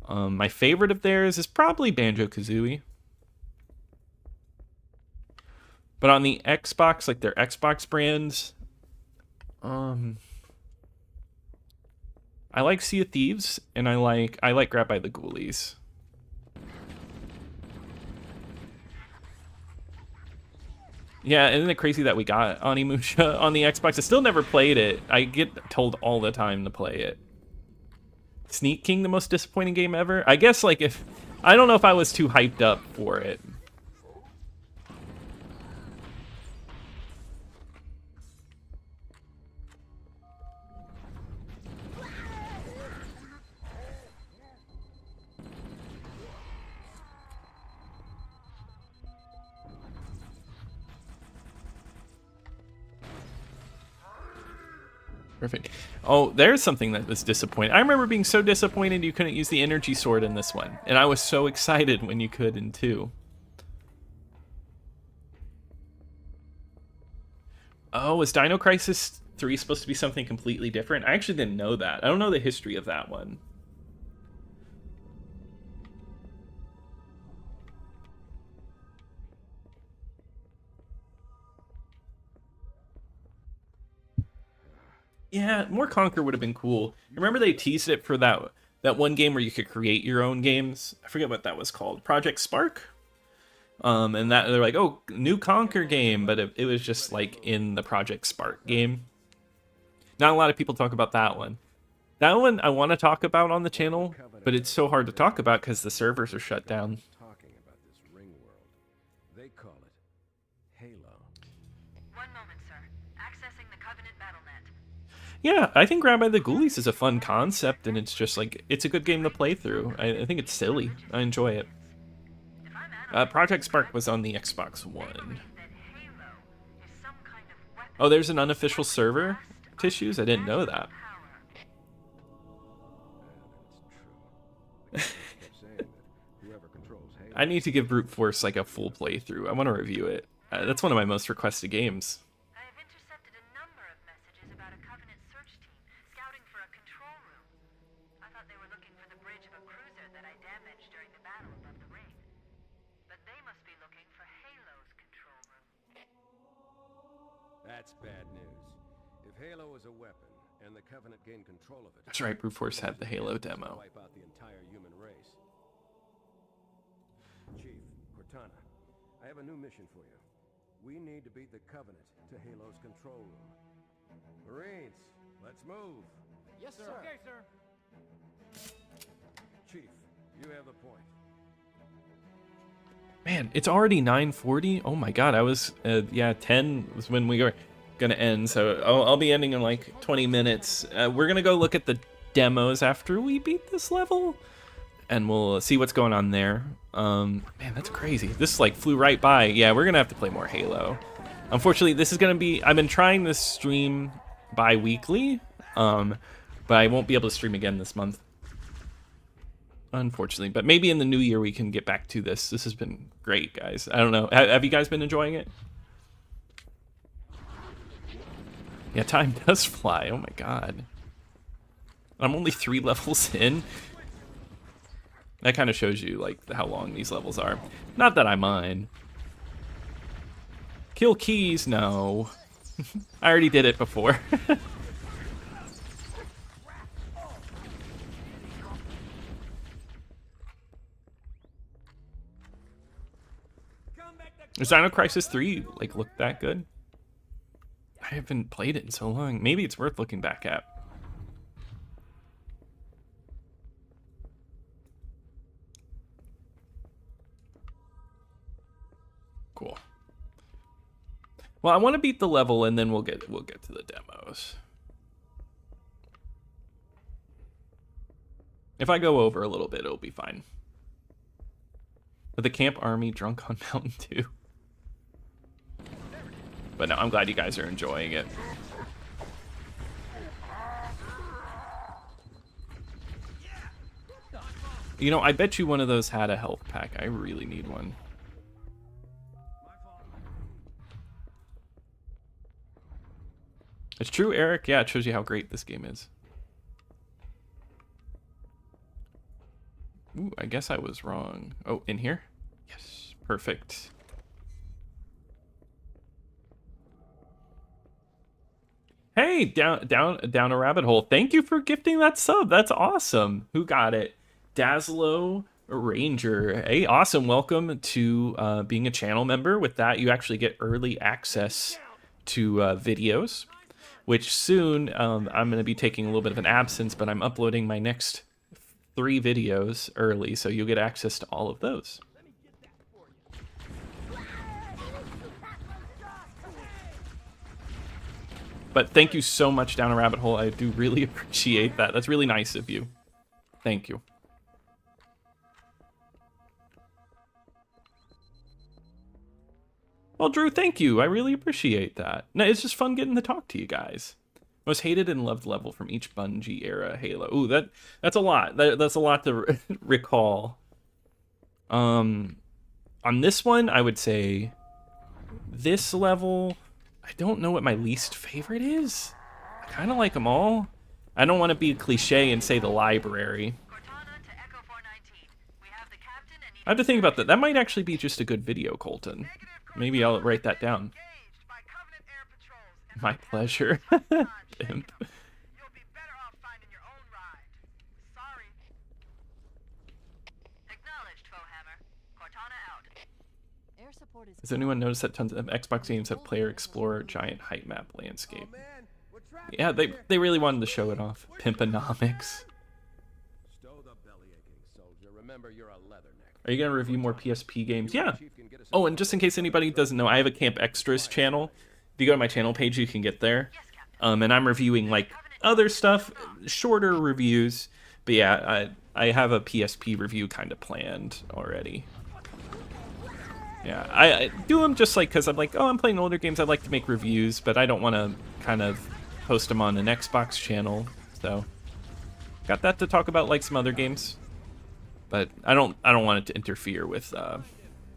My favorite of theirs is probably Banjo-Kazooie. But on the Xbox, like their Xbox brands, I like Sea of Thieves, and I like Grab by the Ghoulies. Yeah, isn't it crazy that we got Onimusha on the Xbox? I still never played it. I get told all the time to play it. Sneak King, the most disappointing game ever? I guess, like, if... I don't know if I was too hyped up for it. Perfect. Oh, there's something that was disappointing. I remember being so disappointed you couldn't use the energy sword in this one. And I was so excited when you could in 2. Oh, is Dino Crisis 3 supposed to be something completely different? I actually didn't know that. I don't know the history of that one. Yeah, more Conquer would have been cool. Remember they teased it for that one game where you could create your own games? I forget what that was called. Project Spark? And that they're like, oh, new Conquer game, but it was just like in the Project Spark game. Not a lot of people talk about that one. That one I want to talk about on the channel, but it's so hard to talk about because the servers are shut down. Talking about this ring world. They call it Halo. One moment, sir. Accessing the Covenant BattleNet. Yeah, I think Grab by the Ghoulies is a fun concept, and it's just like, it's a good game to play through. I think it's silly. I enjoy it. If I'm analyzing Project Spark was on the Xbox One. that Halo is some kind of weapon. Oh, there's an unofficial server? Tissues? I didn't know that. I need to give Brute Force like a full playthrough. I want to review it. That's one of my most requested games. I have intercepted a number of messages about a Covenant search team scouting for a control room. I thought they were looking for the bridge of a cruiser that I damaged during the battle above the ring. But they must be looking for Halo's control room. That's bad news. If Halo is a weapon and the Covenant gained control of it, That's right, Brute Force had the Halo demo. wipe out the entire human race. Chief, Cortana, I have a new mission for you. We need to beat the Covenant to Halo's control room. Marines, let's move. Yes, sir. Okay, sir. Chief, you have the point. Man, it's already 9:40. Oh my god, I was yeah, 10 was when we were gonna end, so I'll be ending in like 20 minutes. We're gonna go look at the demos after we beat this level, and we'll see what's going on there. Man, that's crazy. This like flew right by. Yeah, we're gonna have to play more Halo. Unfortunately, this is gonna be, I've been trying this stream bi-weekly, but I won't be able to stream again this month, unfortunately. But maybe in the new year we can get back to this. This has been great, guys. I don't know, have you guys been enjoying it? Yeah, time does fly. Oh my god. I'm only 3 levels in. That kind of shows you like how long these levels are. Not that I mind. Kill keys? No. I already did it before. Does Dino Crisis 3 like look that good? I haven't played it in so long. Maybe it's worth looking back at. Cool. Well, I want to beat the level and then we'll get to the demos. If I go over a little bit, it'll be fine. But the camp army drunk on Mountain Dew. But no, I'm glad you guys are enjoying it. You know, I bet you one of those had a health pack. I really need one. It's true, Eric. Yeah, it shows you how great this game is. Ooh, I guess I was wrong. Oh, in here? Yes, perfect. Hey, down a rabbit hole. Thank you for gifting that sub. That's awesome. Who got it? Dazzlo Ranger. Hey, awesome. Welcome to being a channel member. With that, you actually get early access to videos, which soon I'm going to be taking a little bit of an absence, but I'm uploading my next 3 videos early, so you'll get access to all of those. But thank you so much, Down a Rabbit Hole. I do really appreciate that. That's really nice of you. Thank you. Well, Drew, thank you. I really appreciate that. No, it's just fun getting to talk to you guys. Most hated and loved level from each Bungie era Halo. Ooh, that's a lot. That's a lot to recall. On this one, I would say this level. I don't know what my least favorite is. I kind of like them all. I don't want to be cliche and say the library. I have to think about that. That might actually be just a good video, Colton. Maybe I'll write that down. My pleasure. Pimp. Has anyone noticed that tons of Xbox games have Player Explorer giant height map landscape? Yeah, they really wanted to show it off. Pimponomics. Are you going to review more PSP games? Yeah. Oh, and just in case anybody doesn't know, I have a Camp Extras channel. If you go to my channel page, you can get there. And I'm reviewing like other stuff, shorter reviews. But yeah, I have a PSP review kind of planned already. Yeah, I do them just like because I'm like, oh, I'm playing older games. I'd like to make reviews, but I don't want to kind of post them on an Xbox channel. So got that to talk about like some other games, but I don't want it to interfere with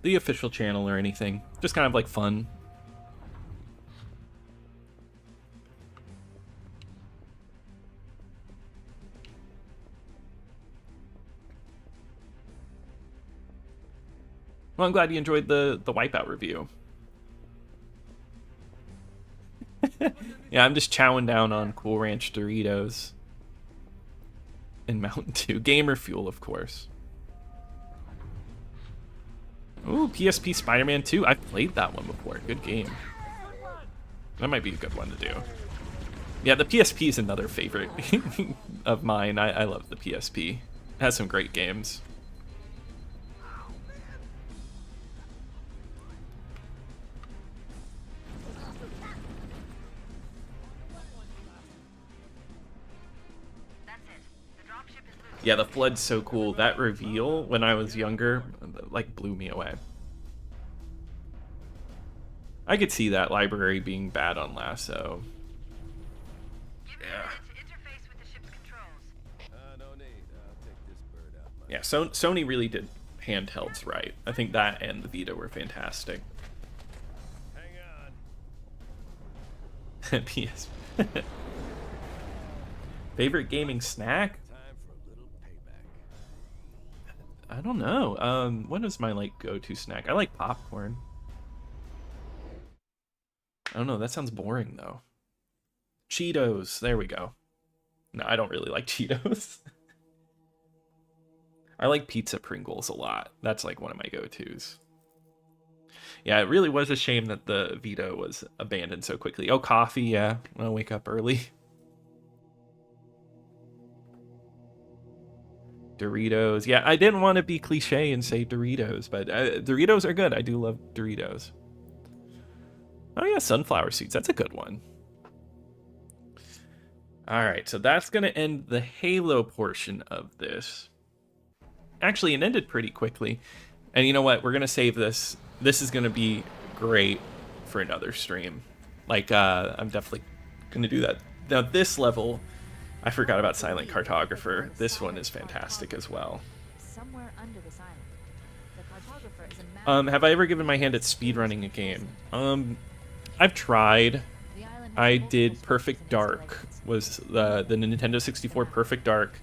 the official channel or anything. Just kind of like fun. Well, I'm glad you enjoyed the Wipeout review. Yeah, I'm just chowing down on Cool Ranch Doritos and Mountain Dew. Gamer Fuel, of course. Ooh, PSP Spider-Man 2. I've played that one before. Good game. That might be a good one to do. Yeah, the PSP is another favorite of mine. I love the PSP. It has some great games. Yeah, the Flood's so cool. That reveal when I was younger, like, blew me away. I could see that library being bad on Lasso. Yeah. Yeah, Sony really did handhelds right. I think that and the Vita were fantastic. Hang on. PS. Favorite gaming snack? I don't know. What is my like go-to snack? I like popcorn. I don't know. That sounds boring though. Cheetos. There we go. No, I don't really like Cheetos. I like pizza Pringles a lot. That's like one of my go-tos. Yeah, it really was a shame that the Vita was abandoned so quickly. Oh, coffee. Yeah, I'll wake up early. Doritos. Yeah, I didn't want to be cliche and say Doritos, but Doritos are good. I do love Doritos. Oh yeah, sunflower seeds. That's a good one. All right, so that's going to end the Halo portion of this. Actually, it ended pretty quickly. And you know what? We're going to save this. This is going to be great for another stream. Like, I'm definitely going to do that. Now, this level, I forgot about Silent Cartographer. This one is fantastic as well. Somewhere under this island. The cartographer is a map. Have I ever given my hand at speedrunning a game? I've tried. The island has I multiple did sources Perfect of Dark, inspiration. was the Nintendo 64 Perfect Dark,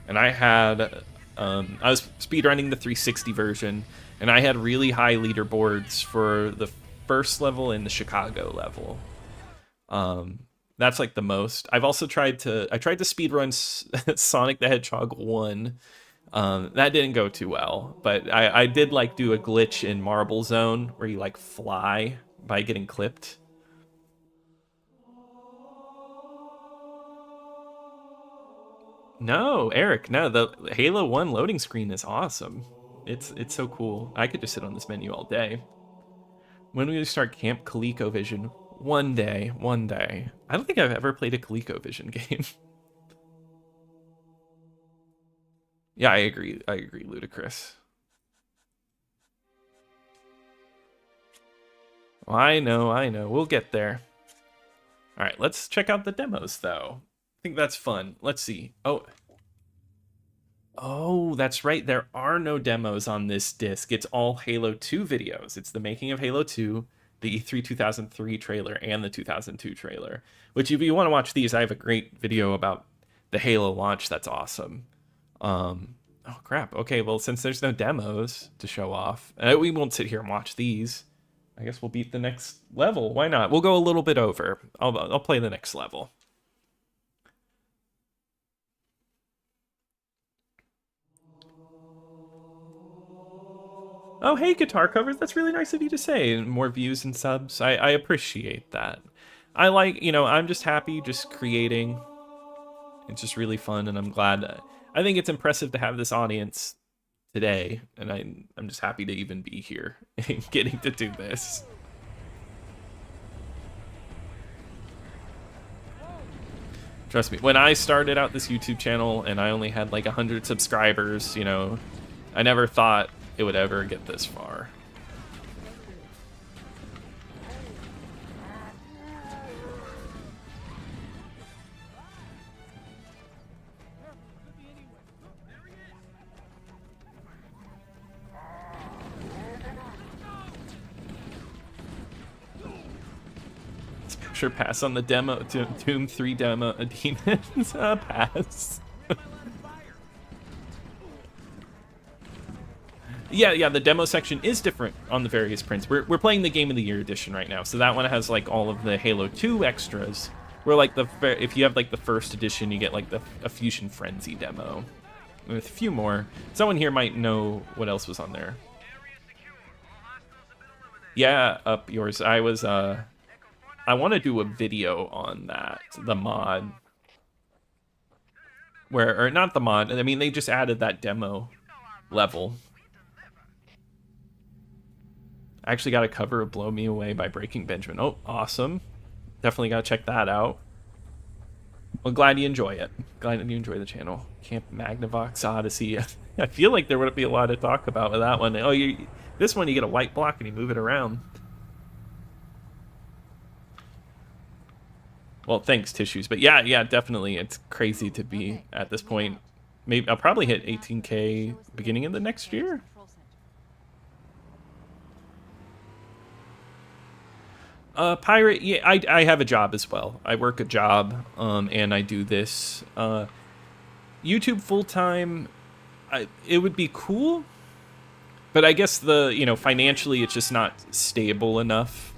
and I had I was speedrunning the 360 version, and I had really high leaderboards for the first level and the Chicago level. That's like the most. I've also tried to speedrun Sonic the Hedgehog 1. That didn't go too well, but I did like do a glitch in Marble Zone where you like fly by getting clipped. No, Eric, no, the Halo 1 loading screen is awesome. It's so cool. I could just sit on this menu all day. When will we start Camp ColecoVision? One day. I don't think I've ever played a ColecoVision game. Yeah, I agree, Ludicrous. Well, I know. We'll get there. All right, let's check out the demos, though. I think that's fun. Let's see. Oh, that's right. There are no demos on this disc. It's all Halo 2 videos. It's the making of Halo 2, the E3 2003 trailer, and the 2002 trailer. Which, if you want to watch these, I have a great video about the Halo launch. That's awesome. Oh, crap. Okay, well, since there's no demos to show off, we won't sit here and watch these. I guess we'll beat the next level. Why not? We'll go a little bit over. I'll play the next level. Oh, hey, guitar covers. That's really nice of you to say. More views and subs. I appreciate that. I like, I'm just happy just creating. It's just really fun, and I'm glad. I think it's impressive to have this audience today, and I'm just happy to even be here and getting to do this. Trust me, when I started out this YouTube channel and I only had like 100 subscribers, I never thought it would ever get this far. Sure, pass on the demo. Doom 3 demo. Demons. Pass. Yeah, the demo section is different on the various prints. We're playing the Game of the Year edition right now, so that one has like all of the Halo 2 extras. Where like if you have like the first edition, you get like a Fusion Frenzy demo with a few more. Someone here might know what else was on there. Yeah, up yours. I want to do a video on that, the mod. Or not the mod, I mean, they just added that demo level. I actually got a cover of Blow Me Away by Breaking Benjamin. Oh, awesome. Definitely got to check that out. Well, glad you enjoy it. Glad you enjoy the channel. Camp Magnavox Odyssey. I feel like there would be a lot to talk about with that one. Oh, this one you get a white block and you move it around. Well, thanks, Tissues. But yeah, definitely. It's crazy to be at this point. Maybe I'll probably hit 18K beginning of the next year. Pirate, yeah, I have a job as well. I work a job, and I do this. YouTube full-time, it would be cool, But I guess financially it's just not stable enough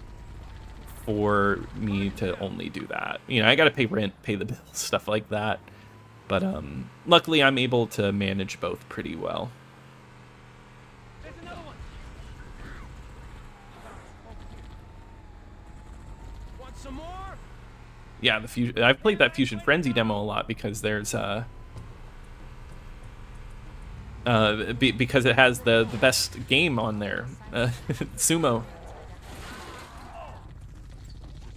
for me to only do that. I got to pay rent, pay the bills, stuff like that. But luckily I'm able to manage both pretty well. There's another one. Want some more? Yeah, I've played that Fusion Frenzy demo a lot because there's because it has the best game on there, Sumo.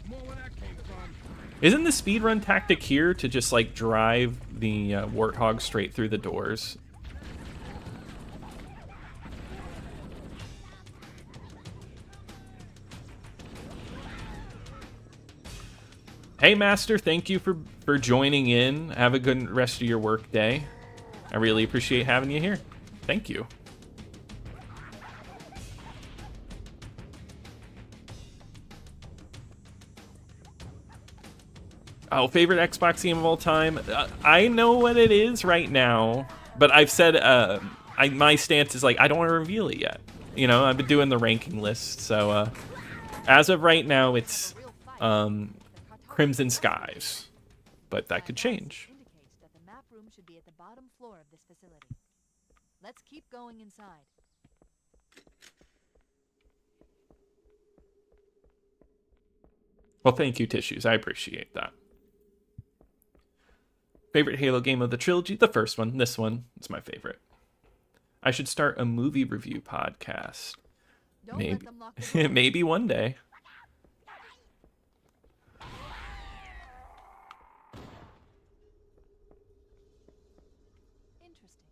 More where that came from. Isn't the speedrun tactic here to just like drive the Warthog straight through the doors? Hey Master, thank you for joining in. Have a good rest of your work day. I really appreciate having you here. Thank you. Oh, favorite Xbox game of all time? I know what it is right now, but I've said my stance is like I don't want to reveal it yet. I've been doing the ranking list, so as of right now, it's Crimson Skies, but that could change. Indicates that the map room should be at the bottom floor of this facility. Let's keep going inside. Well, thank you, Tissues. I appreciate that. Favorite Halo game of the trilogy? The first one. This one is my favorite. I should start a movie review podcast. Don't Maybe, let them lock the door. maybe one day. Interesting.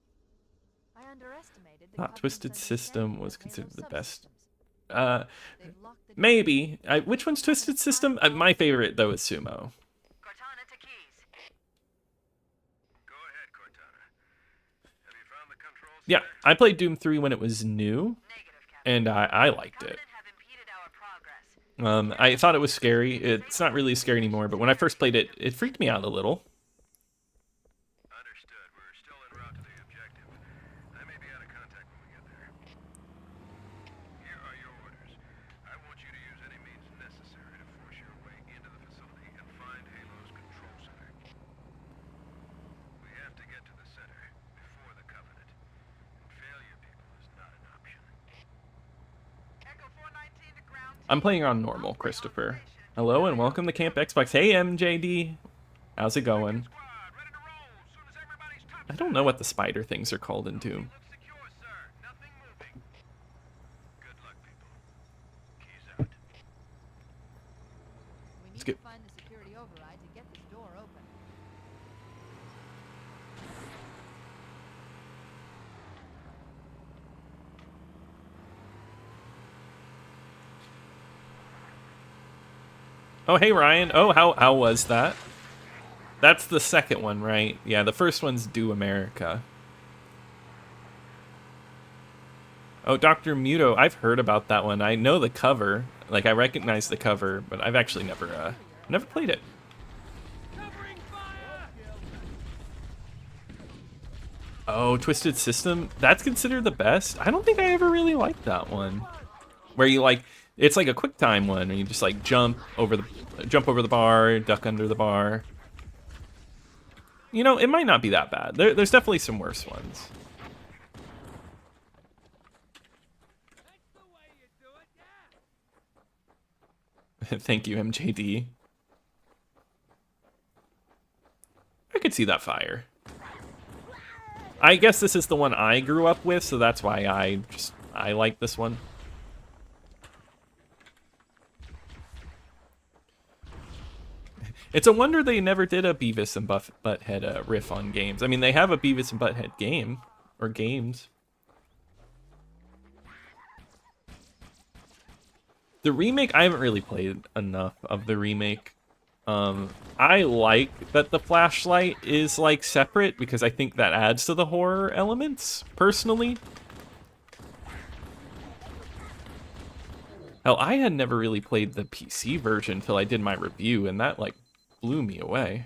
I underestimated the Thought Covenant's Twisted System understanding was of considered Halo the best. subsystems. They've locked the door. Maybe. Which one's Twisted System? My favorite, though, is Sumo. Cortana to keys. Go ahead, Cortana. Have you found the controls? Yeah, I played Doom 3 when it was new, Negative, Captain. and I liked it. Covenant have impeded our progress. I thought it was scary. It's not really scary anymore, but when I first played it, it freaked me out a little. Understood. We're still en route to the objective. I may be out of contact when we get there. Here are your orders. I want you to use any means necessary to force your way into the facility and find Halo's control center. We have to get to the center before the Covenant. And failure, people, is not an option. Echo 419 to ground. I'm playing on normal, Christopher. Hello and welcome to Camp Xbox. Hey, MJD. How's it going? Squad, ready to roll. Soon as everybody's touched. I don't know what the spider things are called in Doom. Look secure, sir. Nothing moving. Good luck, people. Keys out. We need get- to find the security override to get this door open. Oh, hey, Ryan. Oh, how was that? That's the second one, right? Yeah, the first one's Do America. Oh, Dr. Muto. I've heard about that one. I know the cover. Like, I recognize the cover, but I've actually never played it. Covering fire! Oh, Twisted System? That's considered the best? I don't think I ever really liked that one. Where you it's like a quick time one, where you just like jump over the bar, duck under the bar. It might not be that bad. There's definitely some worse ones. That's the way you do it, yeah! Thank you, MJD. I could see that fire. I guess this is the one I grew up with, so that's why I like this one. It's a wonder they never did a Beavis and Butthead riff on games. I mean, they have a Beavis and Butthead game, or games. The remake, I haven't really played enough of the remake. I like that the flashlight is like separate because I think that adds to the horror elements, personally. Hell, I had never really played the PC version until I did my review, and that like blew me away.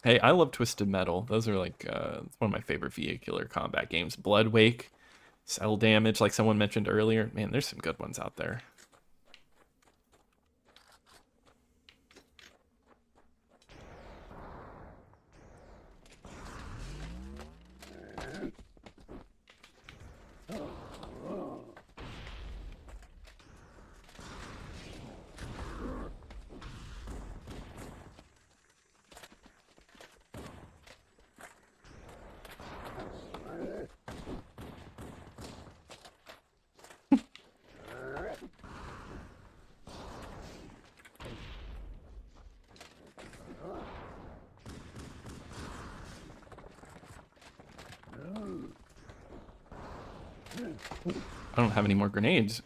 Hey, I love Twisted Metal. Those are like it's one of my favorite vehicular combat games. Blood Wake, Cell Damage, like someone mentioned earlier. Man, there's some good ones out there. I don't have any more grenades.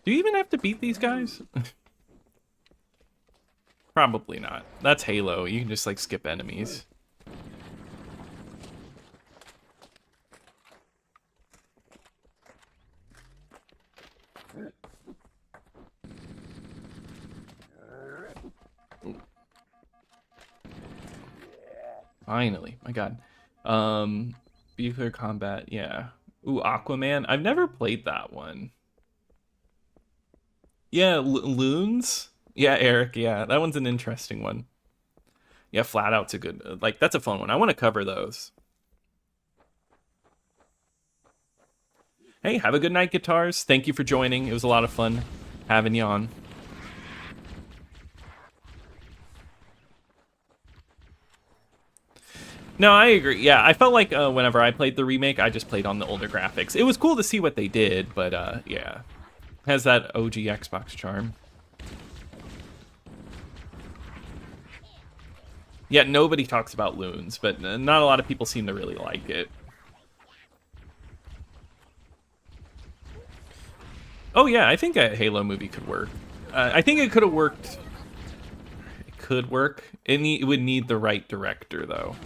Do you even have to beat these guys? Probably not. That's Halo. You can just like skip enemies. Finally, my God. Vehicular combat, yeah. Ooh, Aquaman. I've never played that one. Yeah, Loons. Yeah, Eric. Yeah, that one's an interesting one. Yeah, Flat Out's a good. Like, that's a fun one. I want to cover those. Hey, have a good night, guitars. Thank you for joining. It was a lot of fun having you on. No, I agree. Yeah, I felt like whenever I played the remake, I just played on the older graphics. It was cool to see what they did, but yeah. Has that OG Xbox charm. Yeah, nobody talks about Loons, but not a lot of people seem to really like it. Oh yeah, I think a Halo movie could work. I think it could have worked. It could work. It would need the right director, though.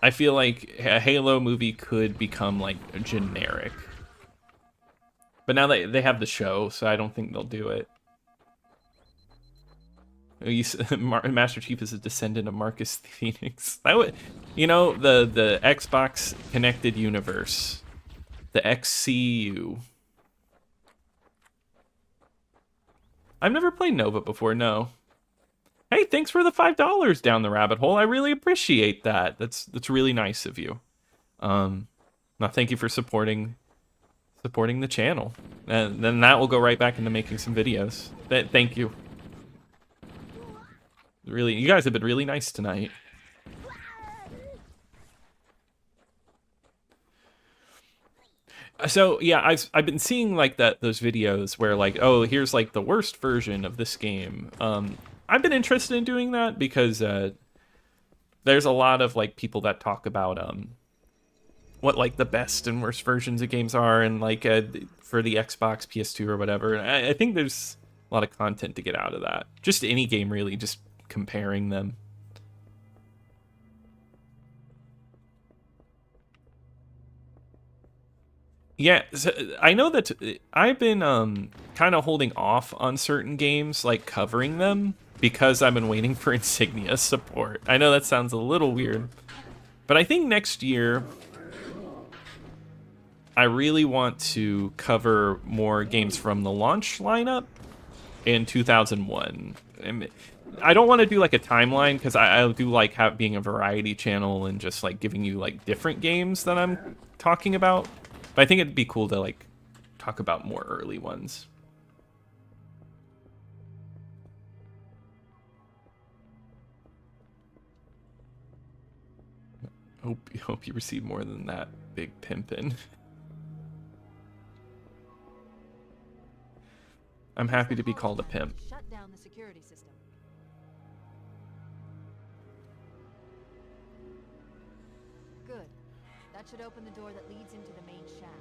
I feel like a Halo movie could become like generic. But now they have the show, so I don't think they'll do it. Master Chief is a descendant of Marcus Phoenix. That would, you know, the Xbox connected universe, the XCU. I've never played Nova before. No. Hey, thanks for the $5 down the rabbit hole. I really appreciate that. That's really nice of you. Now thank you for supporting the channel, and then that will go right back into making some videos. Thank you. Really, you guys have been really nice tonight. So yeah, I've been seeing like those videos where like, oh, here's like the worst version of this game. I've been interested in doing that because there's a lot of like people that talk about what like the best and worst versions of games are, and like for the Xbox, PS2, or whatever. And I think there's a lot of content to get out of that. Just any game, really, just comparing them. Yeah, so I know that I've been kind of holding off on certain games, like covering them, because I've been waiting for Insignia support. I know that sounds a little weird, but I think next year I really want to cover more games from the launch lineup in 2001. I don't want to do like a timeline, because I do like being a variety channel and just like giving you like different games that I'm talking about. But I think it'd be cool to like talk about more early ones. Hope you receive more than that, big pimpin'. I'm happy to be called a pimp. Shut down the security system. Good. That should open the door that leads into the main shaft.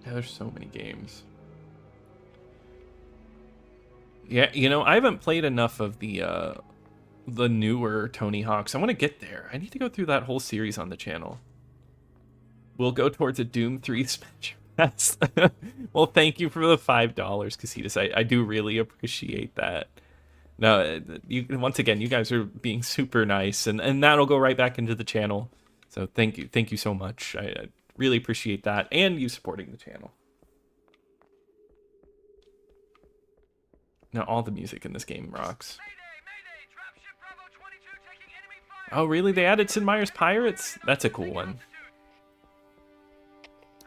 Yeah, there's so many games. Yeah, you know, I haven't played enough of the newer Tony Hawks. I want to get there. I need to go through that whole series on the channel. We'll go towards a Doom 3 Smash Pass. Well, thank you for the $5, Casitas. I do really appreciate that. No, once again, you guys are being super nice, and that'll go right back into the channel. So thank you so much. I really appreciate that, and you supporting the channel. Now all the music in this game rocks. Mayday! Dropship Bravo 22 taking enemy fire! Oh, really? They added Sid Meier's Pirates? That's a cool one.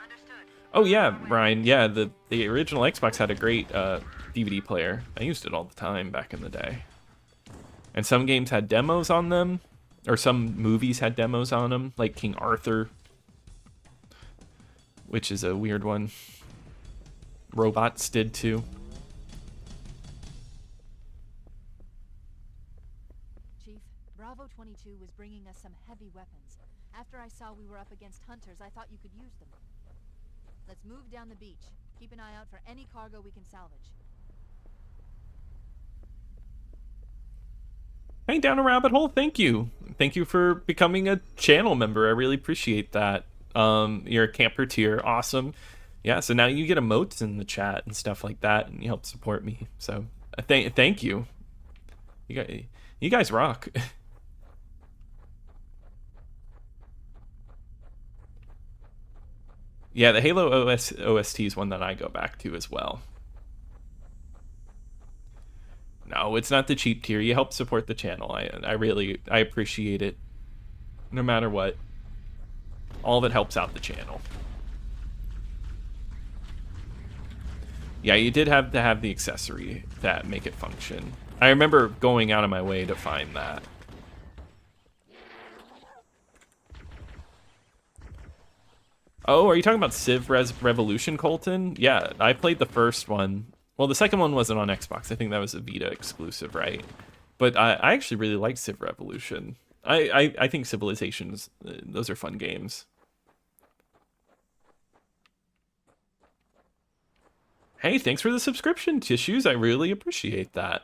Understood. Oh yeah, Ryan. Yeah, the original Xbox had a great DVD player. I used it all the time back in the day. And some games had demos on them, or some movies had demos on them, like King Arthur, which is a weird one. Robots did too. Chief, Bravo 22 was bringing us some heavy weapons. After I saw we were up against hunters, I thought you could use them. Let's move down the beach. Keep an eye out for any cargo we can salvage. Hey, down a rabbit hole. Thank you. Thank you for becoming a channel member. I really appreciate that. You're a camper tier. Awesome. Yeah, so now you get emotes in the chat and stuff like that, and you help support me. So thank you. You guys rock. Yeah, the Halo OST is one that I go back to as well. No, it's not the cheap tier. You help support the channel. I really appreciate it. No matter what. All of it helps out the channel. Yeah, you did have to have the accessory that make it function. I remember going out of my way to find that. Oh, are you talking about Civ Revolution, Colton? Yeah, I played the first one. Well, the second one wasn't on Xbox. I think that was a Vita exclusive, right? But I actually really like Civ Revolution. I think Civilizations, those are fun games. Hey, thanks for the subscription, Tissues. I really appreciate that.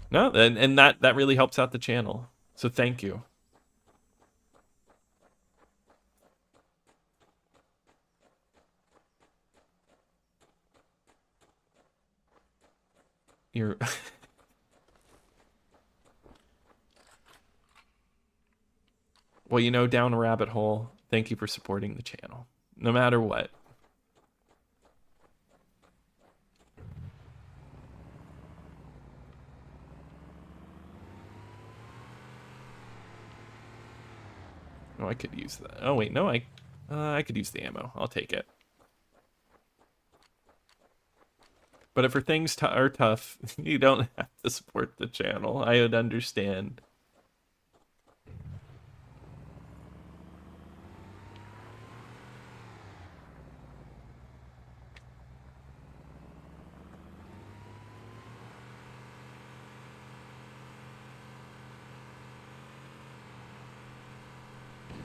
No, and that really helps out the channel. So thank you. You're well, you know, down a rabbit hole. Thank you for supporting the channel, no matter what. Oh, I could use that. Oh wait, no, I could use the ammo. I'll take it. But if things are tough, you don't have to support the channel. I would understand.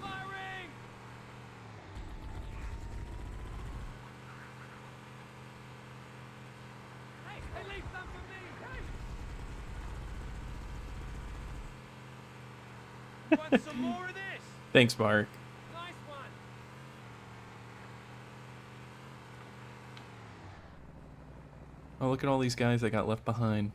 Firing! Hey, leave some for me! Hey! Want some more of this? Thanks, Mark. Nice one! Oh, look at all these guys that got left behind.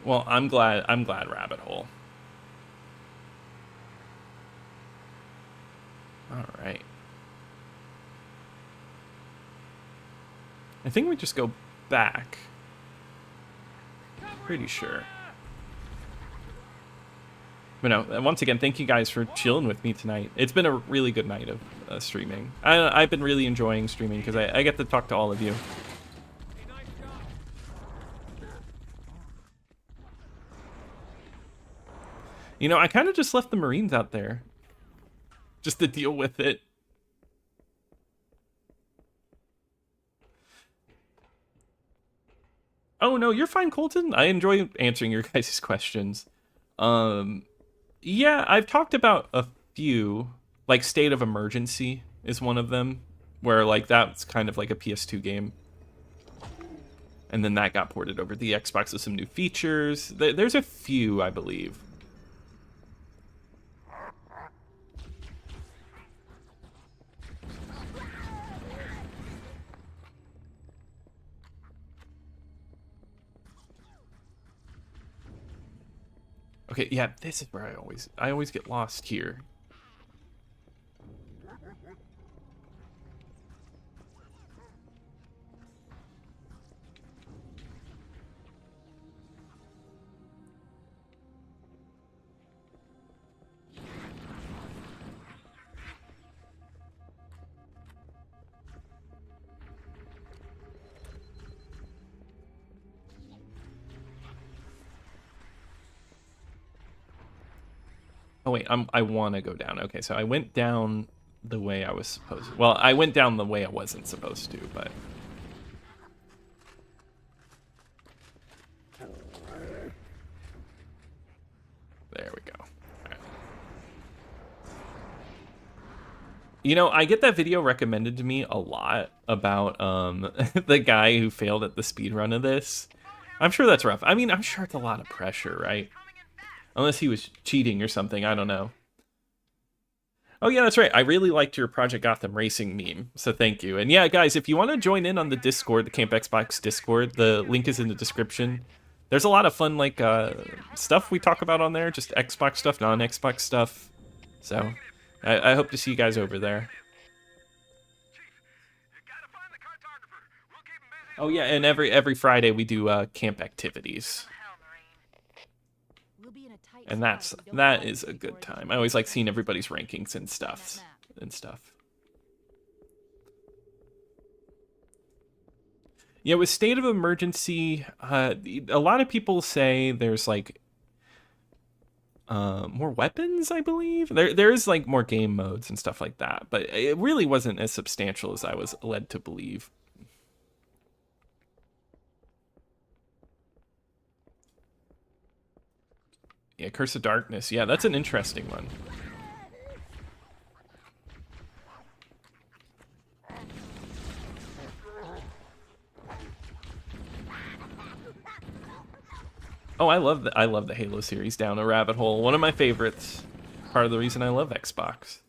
Well, I'm glad Rabbit Hole. All right. I think we just go back. Pretty sure. But no, once again, thank you guys for chilling with me tonight. It's been a really good night of streaming. I've been really enjoying streaming because I get to talk to all of you. You know, I kind of just left the Marines out there just to deal with it. Oh, no, you're fine, Colton. I enjoy answering your guys' questions. Yeah, I've talked about a few, like State of Emergency is one of them, where like that's kind of like a PS2 game. And then that got ported over to the Xbox with some new features. There's a few, I believe. Okay, yeah, this is where I always get lost here. Oh wait, I want to go down. Okay, so I went down the way I was supposed to. Well, I went down the way I wasn't supposed to, but... There we go. All right. You know, I get that video recommended to me a lot about the guy who failed at the speedrun of this. I'm sure that's rough. I mean, I'm sure it's a lot of pressure, right? Unless he was cheating or something, I don't know. Oh yeah, that's right. I really liked your Project Gotham Racing meme, so thank you. And yeah, guys, if you want to join in on the Discord, the Camp Xbox Discord, the link is in the description. There's a lot of fun, like, stuff we talk about on there, just Xbox stuff, non-Xbox stuff. So, I hope to see you guys over there. Oh yeah, and every Friday we do camp activities. And that is a good time. I always like seeing everybody's rankings and stuff. Yeah, with State of Emergency, a lot of people say there's like more weapons, I believe. There is like more game modes and stuff like that, but it really wasn't as substantial as I was led to believe. Yeah, Curse of Darkness. Yeah, that's an interesting one. Oh, I love the Halo series down a rabbit hole. One of my favorites. Part of the reason I love Xbox.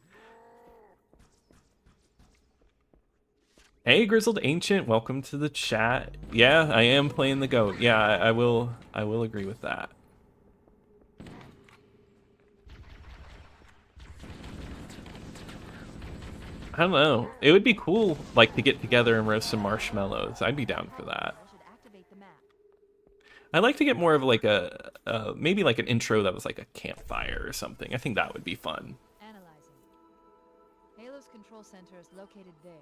Hey, Grizzled Ancient, welcome to the chat. Yeah, I am playing the GOAT. Yeah, I will agree with that. I don't know. It would be cool, like, to get together and roast some marshmallows. I'd be down for that. I'd like to get more of like a maybe like an intro that was like a campfire or something. I think that would be fun. Analyzing. Halo's control center is located there.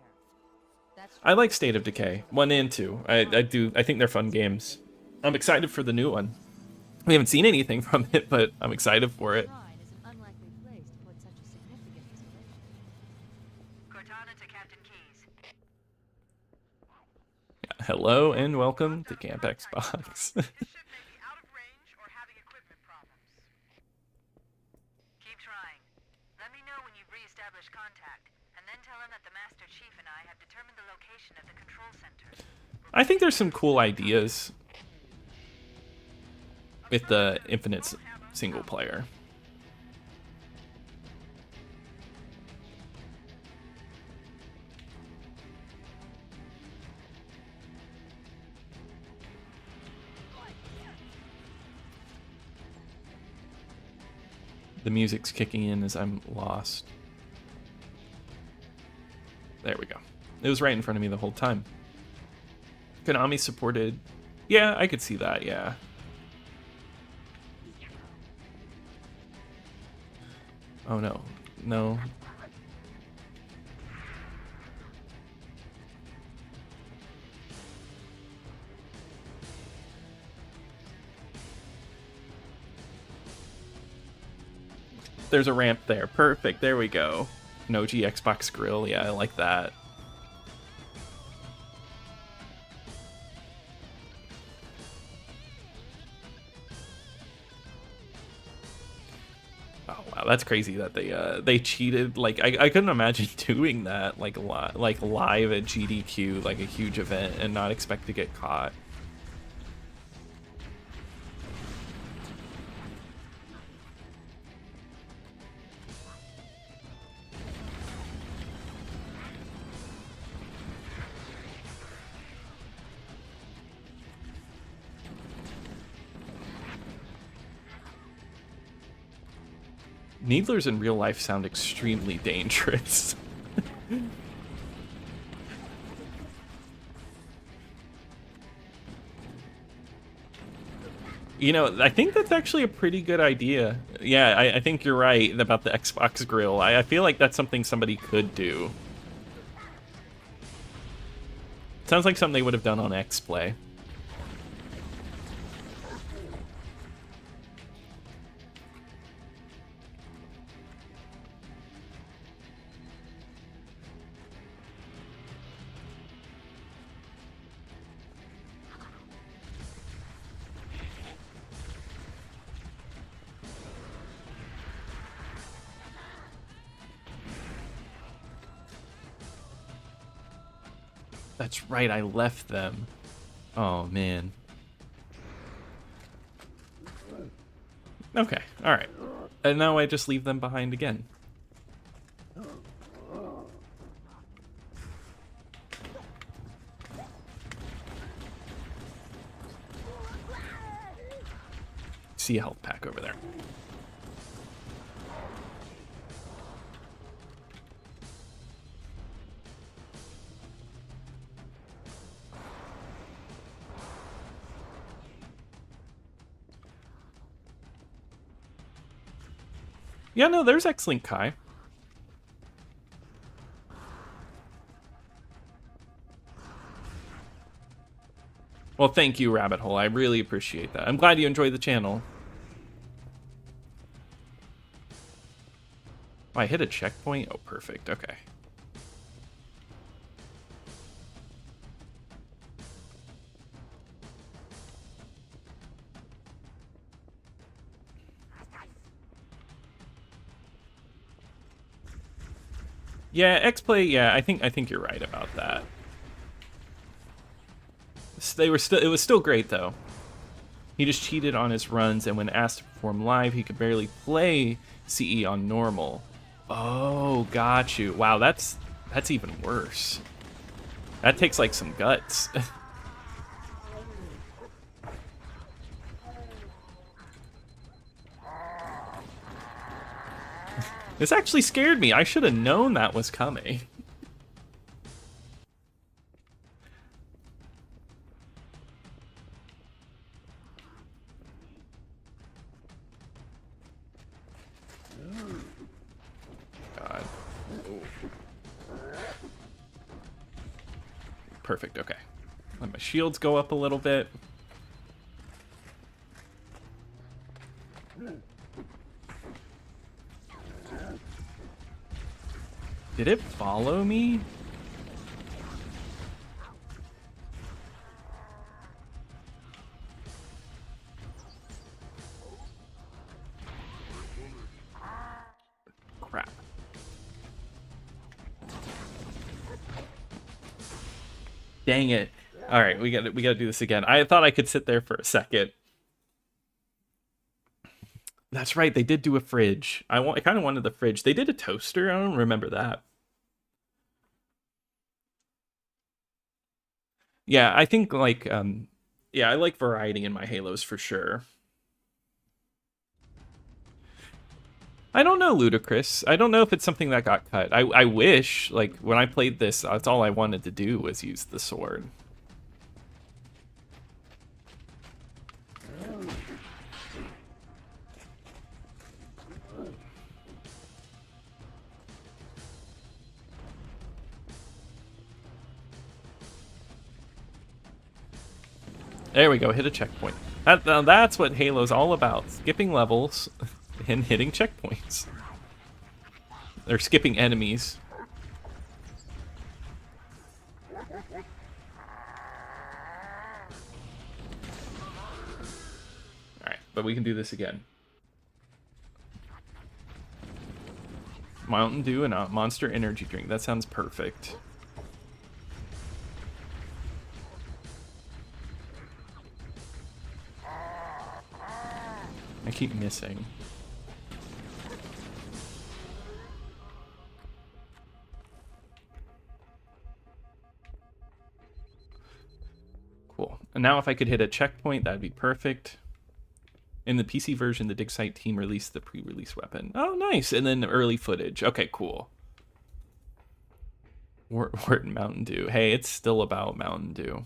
That's I like State of Decay 1 and 2. I think they're fun games. I'm excited for the new one. We haven't seen anything from it, but I'm excited for it. Shrine is an unlikely place to put such a significant installation. Cortana to Captain Keys. Hello and welcome to Camp Xbox. This ship may be out of range or having equipment problems. Keep trying. Let me know when you've re-established contact, and then tell him that the Master Chief and I have determined the location of the control center. I think there's some cool ideas with the infinite single player. The music's kicking in as I'm lost. There we go. It was right in front of me the whole time. Konami supported. Yeah, I could see that, yeah. Oh no. No. There's a ramp there. Perfect. There we go. An OG Xbox grill. Yeah, I like that. Oh wow, that's crazy that they cheated. Like I couldn't imagine doing that like live at GDQ, like a huge event, and not expect to get caught. Needlers in real life sound extremely dangerous. You know, I think that's actually a pretty good idea. Yeah, I think you're right about the Xbox grill. I feel like that's something somebody could do. Sounds like something they would have done on X-Play. That's right, I left them. Oh, man. Okay, alright. And now I just leave them behind again. See a health pack over there. Yeah, no, there's X-Link Kai. Well, thank you, Rabbit Hole. I really appreciate that. I'm glad you enjoyed the channel. Oh, I hit a checkpoint? Oh, perfect. Okay. Yeah, X-Play, yeah, I think you're right about that. It was still great though. He just cheated on his runs, and when asked to perform live, he could barely play CE on normal. Oh, got you. Wow, that's even worse. That takes like some guts. This actually scared me. I should have known that was coming. God. Perfect, okay. Let my shields go up a little bit. Did it follow me? Crap. Dang it. All right, we got to do this again. I thought I could sit there for a second. That's right, they did do a fridge. I kind of wanted the fridge. They did a toaster. I don't remember that. Yeah, I think like yeah, I like variety in my Halos for sure. I don't know, Ludicrous. I don't know if it's something that got cut. I wish, like, when I played this, that's all I wanted to do was use the sword. There we go, hit a checkpoint. That's what Halo's all about. Skipping levels and hitting checkpoints. Or skipping enemies. Alright, but we can do this again. Mountain Dew and a Monster Energy drink. That sounds perfect. I keep missing. Cool. And now if I could hit a checkpoint, that'd be perfect. In the PC version, the Dig Site team released the pre-release weapon. Oh, nice. And then early footage. Okay, cool. Wharton Mountain Dew. Hey, it's still about Mountain Dew.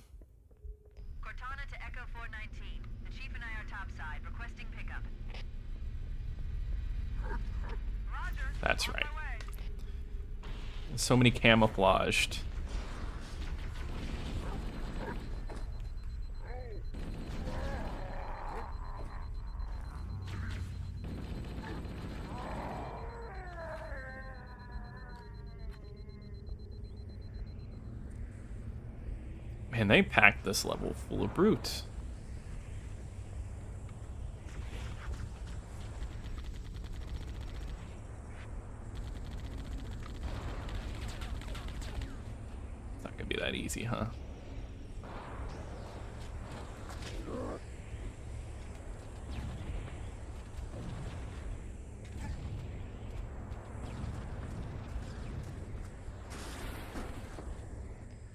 Cortana to Echo 419. The Chief and I are topside, requesting pickup. Roger. That's On right. my way. So many camouflaged. Man, they packed this level full of brutes. It's not gonna be that easy, huh?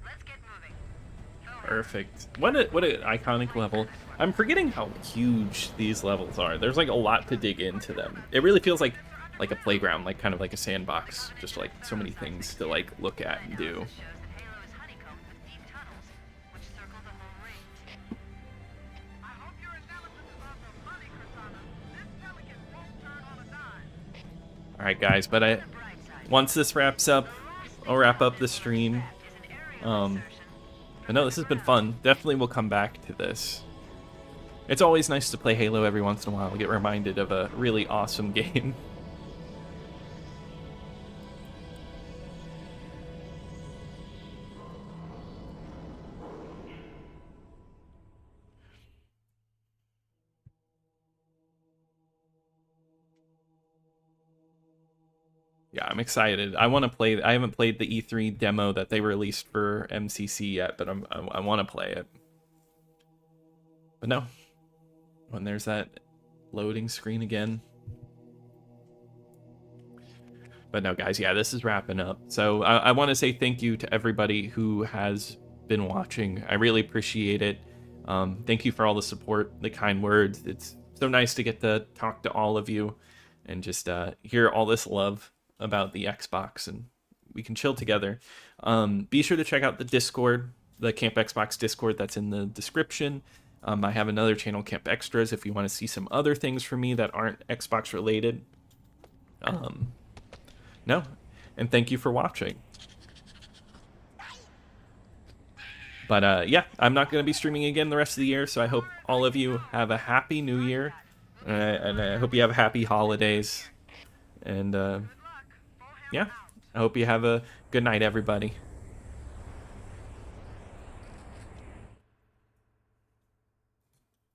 Let's get moving. Perfect. What an iconic level. I'm forgetting how huge these levels are. There's like a lot to dig into them. It really feels like a playground, like kind of like a sandbox. Just like so many things to like look at and do. Shows that Halo is honeycombed with deep tunnels, which circle the whole ring. I hope your analysis is on the money, Cortana. This delegate won't turn on a dime. All right, guys. But once this wraps up, I'll wrap up the stream. But no, this has been fun. Definitely will come back to this. It's always nice to play Halo every once in a while. Get reminded of a really awesome game. Yeah, I'm excited. I want to play. I haven't played the E3 demo that they released for MCC yet, but I want to play it. But no, when there's that loading screen again. But no, guys, yeah, this is wrapping up. So I want to say thank you to everybody who has been watching. I really appreciate it. Thank you for all the support, the kind words. It's so nice to get to talk to all of you and just hear all this love about the Xbox, and we can chill together. Be sure to check out the Discord, the Camp Xbox Discord that's in the description. I have another channel, Camp Extras, if you want to see some other things from me that aren't Xbox related. No, and thank you for watching. But yeah, I'm not going to be streaming again the rest of the year, so I hope all of you have a happy new year, and I hope you have happy holidays. And yeah, I hope you have a good night, everybody.